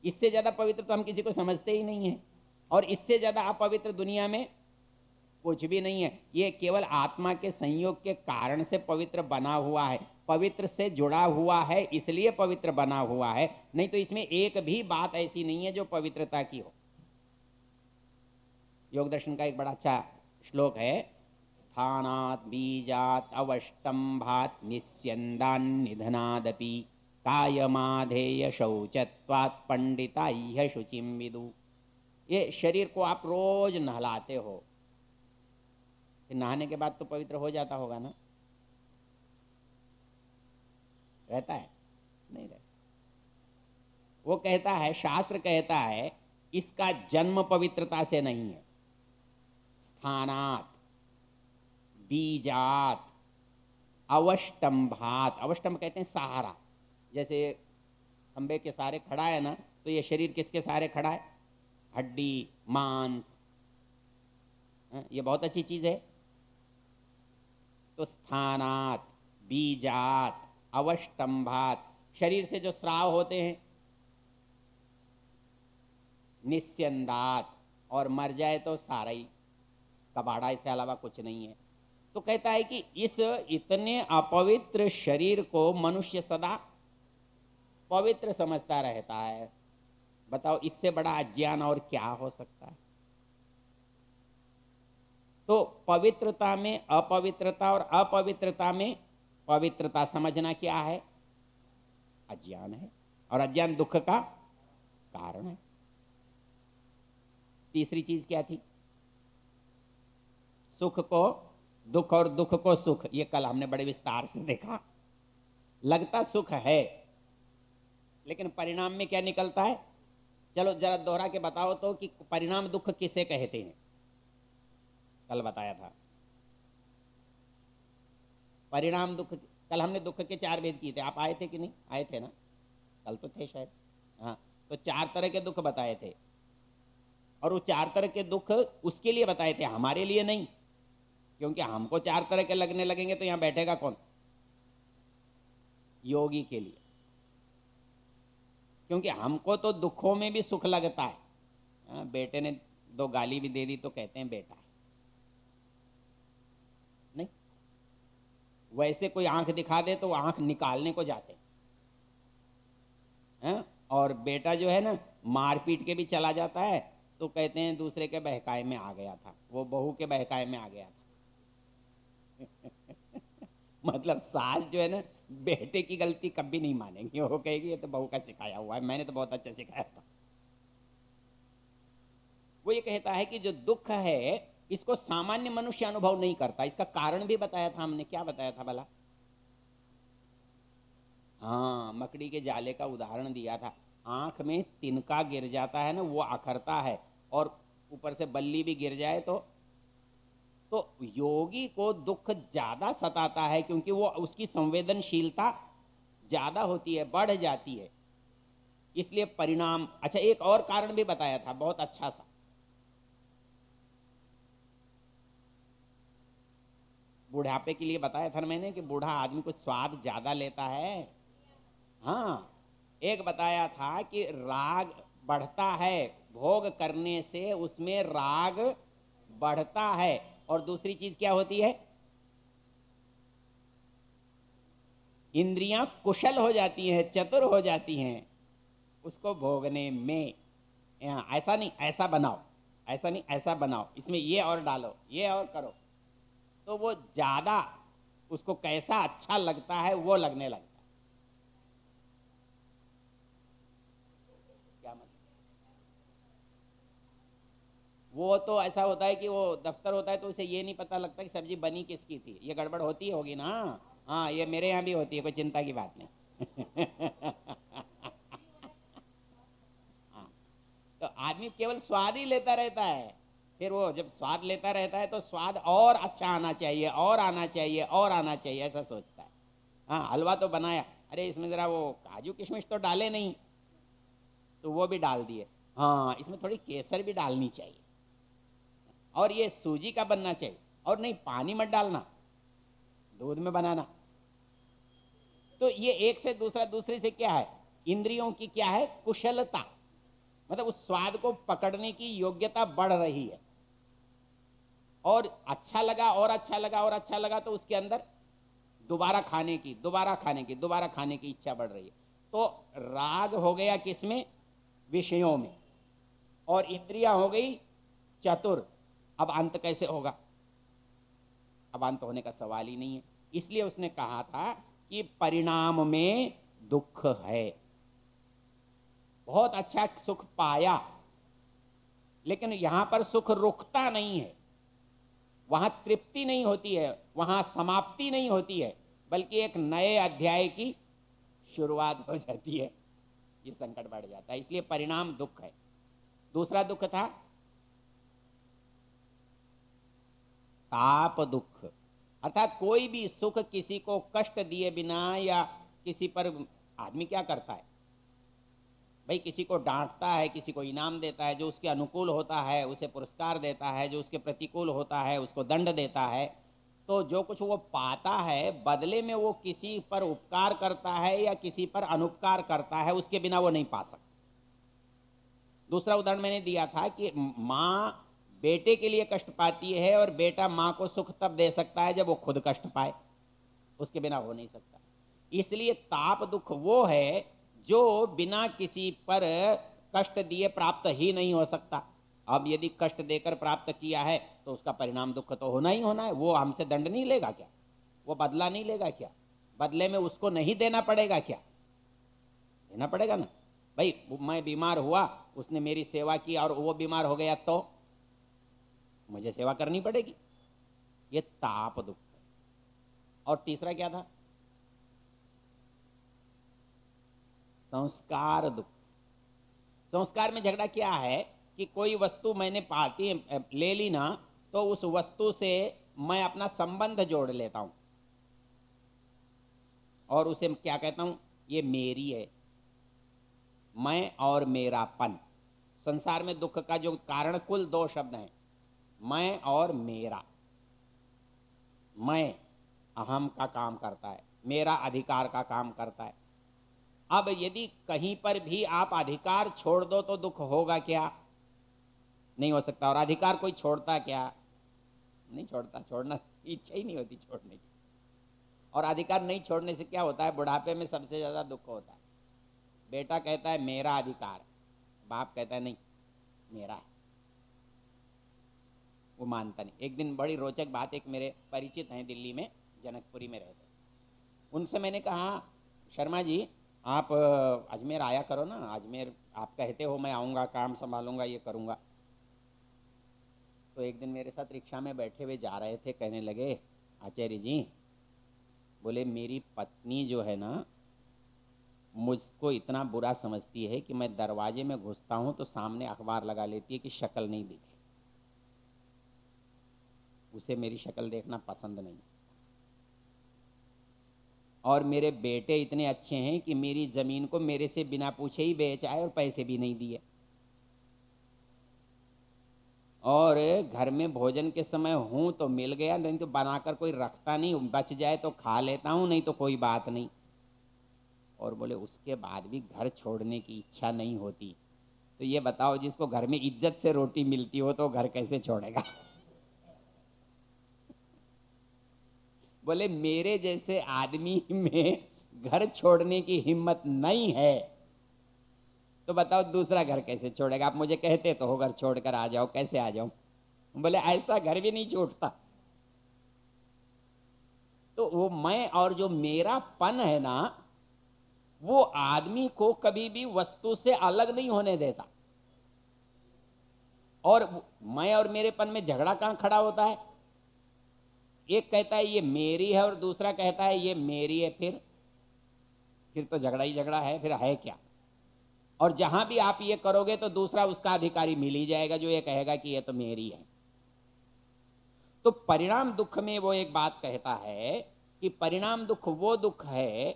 इससे ज्यादा पवित्र तो हम किसी को समझते ही नहीं है। और इससे ज्यादा अपवित्र दुनिया में कुछ भी नहीं है। ये केवल आत्मा के संयोग के कारण से पवित्र बना हुआ है, पवित्र से जुड़ा हुआ है, इसलिए पवित्र बना हुआ है। नहीं तो इसमें एक भी बात ऐसी नहीं है जो पवित्रता की हो। योग दर्शन का एक बड़ा अच्छा श्लोक है, स्थानात् बीजात् अवष्टंभात् निस्यन्दान् निधनादपि कायमाधेय शौचत्वात् पंडिताह्य शुचिम विदु। ये शरीर को आप रोज नहलाते हो, फिर नहाने के बाद तो पवित्र हो जाता होगा ना? रहता है? नहीं रहता। वो कहता है, शास्त्र कहता है इसका जन्म पवित्रता से नहीं है। स्थानात, बीजात, अवष्टंभात। अवष्टंभ कहते हैं सहारा। जैसे खंबे के सहारे खड़ा है ना, तो ये शरीर किसके सहारे खड़ा है? हड्डी, मांस। ये बहुत अच्छी चीज है। तो स्थानात, बीजात, अवष्टंभात, शरीर से जो स्राव होते हैं। निस्यंदात, और मर जाए तो सारा ही कबाड़ा, इसके अलावा कुछ नहीं है। तो कहता है कि इस इतने अपवित्र शरीर को मनुष्य सदा पवित्र समझता रहता है। बताओ इससे बड़ा अज्ञान और क्या हो सकता है? तो पवित्रता में अपवित्रता और अपवित्रता में पवित्रता समझना क्या है? अज्ञान है, और अज्ञान दुख का कारण है। तीसरी चीज क्या थी? सुख को दुख और दुख को सुख। ये कल हमने बड़े विस्तार से देखा। लगता सुख है, लेकिन परिणाम में क्या निकलता है? चलो जरा दोहरा के बताओ तो कि परिणाम दुख किसे कहते हैं? कल बताया था परिणाम दुख। कल हमने दुख के 4 भेद किए थे। आप आए थे कि नहीं? आए थे ना? कल तो थे शायद। हाँ, तो 4 तरह के दुख बताए थे। और वो 4 तरह के दुख उसके लिए बताए थे, हमारे लिए नहीं। क्योंकि हमको 4 तरह के लगने लगेंगे तो यहां बैठेगा कौन? योगी के लिए। क्योंकि हमको तो दुखों में भी सुख लगता है। बेटे ने 2 गाली भी दे दी तो कहते हैं बेटा है। नहीं, वैसे कोई आंख दिखा दे तो आंख निकालने को जाते हैं। और बेटा जो है ना, मार पीट के भी चला जाता है तो कहते हैं दूसरे के बहकाए में आ गया था, वो बहू के बहकाए में आ गया था। मतलब सास जो है ना, बेटे की गलती कभी नहीं मानेगी। वो कहेगी ये तो बहू का सिखाया हुआ है, मैंने तो बहुत अच्छा सिखाया था। वो ये कहता है कि जो दुख है इसको सामान्य मनुष्य अनुभव नहीं करता। इसका कारण भी बताया था हमने। क्या बताया था भला? हाँ, मकड़ी के जाले का उदाहरण दिया था। आंख में तिनका गिर जाता है ना, वो अखरता है, और ऊपर से बल्ली भी गिर जाए तो योगी को दुख ज्यादा सताता है, क्योंकि वो उसकी संवेदनशीलता ज्यादा होती है, बढ़ जाती है। इसलिए परिणाम। अच्छा, एक और कारण भी बताया था बहुत अच्छा सा। बुढ़ापे के लिए बताया था मैंने कि बूढ़ा आदमी को स्वाद ज्यादा लेता है। हाँ, एक बताया था कि राग बढ़ता है, भोग करने से उसमें राग बढ़ता है, और दूसरी चीज क्या होती है, इंद्रियां कुशल हो जाती हैं, चतुर हो जाती हैं उसको भोगने में। ऐसा नहीं ऐसा बनाओ, ऐसा नहीं ऐसा बनाओ, इसमें ये और डालो, ये और करो, तो वो ज्यादा उसको कैसा अच्छा लगता है वो लगने लगता है। क्या मतलब, वो तो ऐसा होता है कि वो दफ्तर होता है तो उसे ये नहीं पता लगता कि सब्जी बनी किसकी थी, ये गड़बड़ होती होगी ना। हाँ, ये मेरे यहाँ भी होती है, कोई चिंता की बात नहीं। हाँ, तो आदमी केवल स्वाद ही लेता रहता है, फिर वो जब स्वाद लेता रहता है तो स्वाद और अच्छा आना चाहिए, और आना चाहिए, और आना चाहिए, ऐसा सोचता है। हाँ, हलवा तो बनाया, अरे इसमें जरा वो काजू किशमिश तो डाले नहीं, तो वो भी डाल दिए। हाँ, इसमें थोड़ी केसर भी डालनी चाहिए, और ये सूजी का बनना चाहिए, और नहीं पानी मत डालना, दूध में बनाना। तो ये एक से दूसरा, दूसरे से क्या है, इंद्रियों की क्या है, कुशलता, मतलब उस स्वाद को पकड़ने की योग्यता बढ़ रही है, और अच्छा लगा, और अच्छा लगा, और अच्छा लगा, तो उसके अंदर दोबारा खाने की, दोबारा खाने की, दोबारा खाने की इच्छा बढ़ रही है। तो राग हो गया किसमें, विषयों में, और इंद्रियां हो गई चतुर। अब अंत कैसे होगा, अब अंत होने का सवाल ही नहीं है। इसलिए उसने कहा था कि परिणाम में दुख है। बहुत अच्छा सुख पाया, लेकिन यहां पर सुख रुकता नहीं है, वहां तृप्ति नहीं होती है, वहां समाप्ति नहीं होती है, बल्कि एक नए अध्याय की शुरुआत हो जाती है, ये संकट बढ़ जाता है। इसलिए परिणाम दुख है। दूसरा दुख था ताप दुख, अर्थात कोई भी सुख किसी को कष्ट दिए बिना, या किसी पर, आदमी क्या करता है भाई, किसी को डांटता है, किसी को इनाम देता है, जो उसके अनुकूल होता है उसे पुरस्कार देता है, जो उसके प्रतिकूल होता है उसको दंड देता है। तो जो कुछ वो पाता है बदले में, वो किसी पर उपकार करता है या किसी पर अनुपकार करता है, उसके बिना वो नहीं पा सकता। दूसरा उदाहरण मैंने दिया था कि माँ बेटे के लिए कष्ट पाती है, और बेटा माँ को सुख तब दे सकता है जब वो खुद कष्ट पाए, उसके बिना हो नहीं सकता। इसलिए ताप दुख वो है जो बिना किसी पर कष्ट दिए प्राप्त ही नहीं हो सकता। अब यदि कष्ट देकर प्राप्त किया है तो उसका परिणाम दुख तो होना ही होना है। वो हमसे दंड नहीं लेगा क्या, वो बदला नहीं लेगा क्या, बदले में उसको नहीं देना पड़ेगा क्या, देना पड़ेगा ना। भाई मैं बीमार हुआ, उसने मेरी सेवा की और वो बीमार हो गया, तो मुझे सेवा करनी पड़ेगी। ये ताप दुख है। और तीसरा क्या था, संस्कार दुख। संस्कार में झगड़ा क्या है कि कोई वस्तु मैंने पाती ले ली ना, तो उस वस्तु से मैं अपना संबंध जोड़ लेता हूं, और उसे क्या कहता हूं, ये मेरी है, मैं और मेरापन। संसार में दुख का जो कारण कुल दो शब्द हैं, मैं और मेरा। मैं अहम का काम करता है, मेरा अधिकार का काम करता है। अब यदि कहीं पर भी आप अधिकार छोड़ दो तो दुख होगा क्या, नहीं हो सकता। और अधिकार कोई छोड़ता क्या, नहीं छोड़ता, छोड़ना इच्छा ही नहीं होती छोड़ने की। और अधिकार नहीं छोड़ने से क्या होता है, बुढ़ापे में सबसे ज्यादा दुख होता है। बेटा कहता है मेरा अधिकार, बाप कहता है नहीं मेरा है, वो मानता नहीं। एक दिन बड़ी रोचक बात, एक मेरे परिचित हैं दिल्ली में, जनकपुरी में रहते, उनसे मैंने कहा शर्मा जी आप अजमेर आया करो ना, अजमेर आप कहते हो मैं आऊँगा, काम संभालूंगा, ये करूँगा। तो एक दिन मेरे साथ रिक्शा में बैठे हुए जा रहे थे, कहने लगे आचार्य जी, बोले मेरी पत्नी जो है ना, मुझको इतना बुरा समझती है कि मैं दरवाजे में घुसता हूँ तो सामने अखबार लगा लेती है कि शक्ल नहीं दिखे, उसे मेरी शक्ल देखना पसंद नहीं। और मेरे बेटे इतने अच्छे हैं कि मेरी जमीन को मेरे से बिना पूछे ही बेच आए और पैसे भी नहीं दिए। और घर में भोजन के समय हूं तो मिल गया, नहीं तो बनाकर कोई रखता नहीं, बच जाए तो खा लेता हूं, नहीं तो कोई बात नहीं। और बोले उसके बाद भी घर छोड़ने की इच्छा नहीं होती, तो ये बताओ जिसको घर में इज्जत से रोटी मिलती हो तो घर कैसे छोड़ेगा? बोले मेरे जैसे आदमी में घर छोड़ने की हिम्मत नहीं है, तो बताओ दूसरा घर कैसे छोड़ेगा? आप मुझे कहते तो हो घर छोड़कर आ जाओ, कैसे आ जाऊं? बोले ऐसा घर भी नहीं छोड़ता। तो वो मैं और जो मेरापन है ना, वो आदमी को कभी भी वस्तु से अलग नहीं होने देता। और मैं और मेरेपन में झगड़ा कहां खड़ा होता है? एक कहता है ये मेरी है और दूसरा कहता है ये मेरी है, फिर तो झगड़ा ही झगड़ा है, फिर है क्या? और जहां भी आप ये करोगे तो दूसरा उसका अधिकारी मिल ही जाएगा जो ये कहेगा कि ये तो मेरी है। तो परिणाम दुख में वो एक बात कहता है कि परिणाम दुख वो दुख है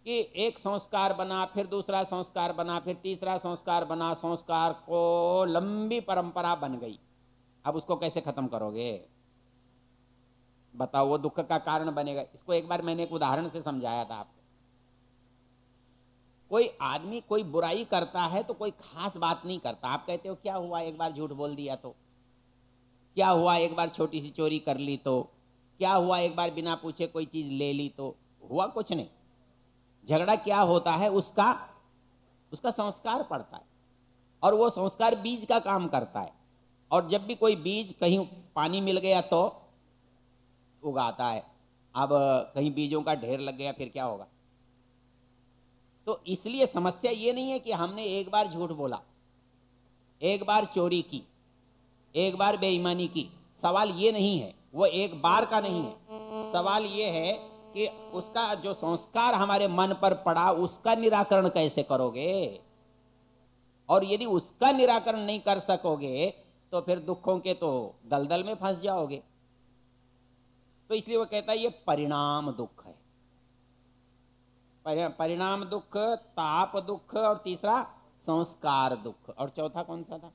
कि एक संस्कार बना, फिर दूसरा संस्कार बना, फिर तीसरा संस्कार बना, संस्कार को लंबी परंपरा बन गई। अब उसको कैसे खत्म करोगे? बताओ, वो दुख का कारण बनेगा। इसको एक बार मैंने एक उदाहरण से समझाया था आपको। कोई आदमी कोई बुराई करता है तो कोई खास बात नहीं करता। आप कहते हो क्या हुआ एक बार झूठ बोल दिया तो, क्या हुआ एक बार छोटी सी चोरी कर ली तो, क्या हुआ एक बार बिना पूछे कोई चीज ले ली तो, हुआ कुछ नहीं। झगड़ा क्या होता है? उसका उसका संस्कार पड़ता है, और वो संस्कार बीज का काम करता है। और जब भी कोई बीज कहीं पानी मिल गया तो उगाता है। अब कहीं बीजों का ढेर लग गया फिर क्या होगा? तो इसलिए समस्या ये नहीं है कि हमने एक बार झूठ बोला, एक बार चोरी की, एक बार बेईमानी की। सवाल ये नहीं है, वो एक बार का नहीं है। सवाल ये है कि उसका जो संस्कार हमारे मन पर पड़ा उसका निराकरण कैसे करोगे? और यदि उसका निराकरण नहीं कर सकोगे तो फिर दुखों के तो दलदल में फंस जाओगे। तो इसलिए वो कहता है ये परिणाम दुख है। परिणाम दुख, ताप दुख, और तीसरा संस्कार दुख, और चौथा कौन सा था?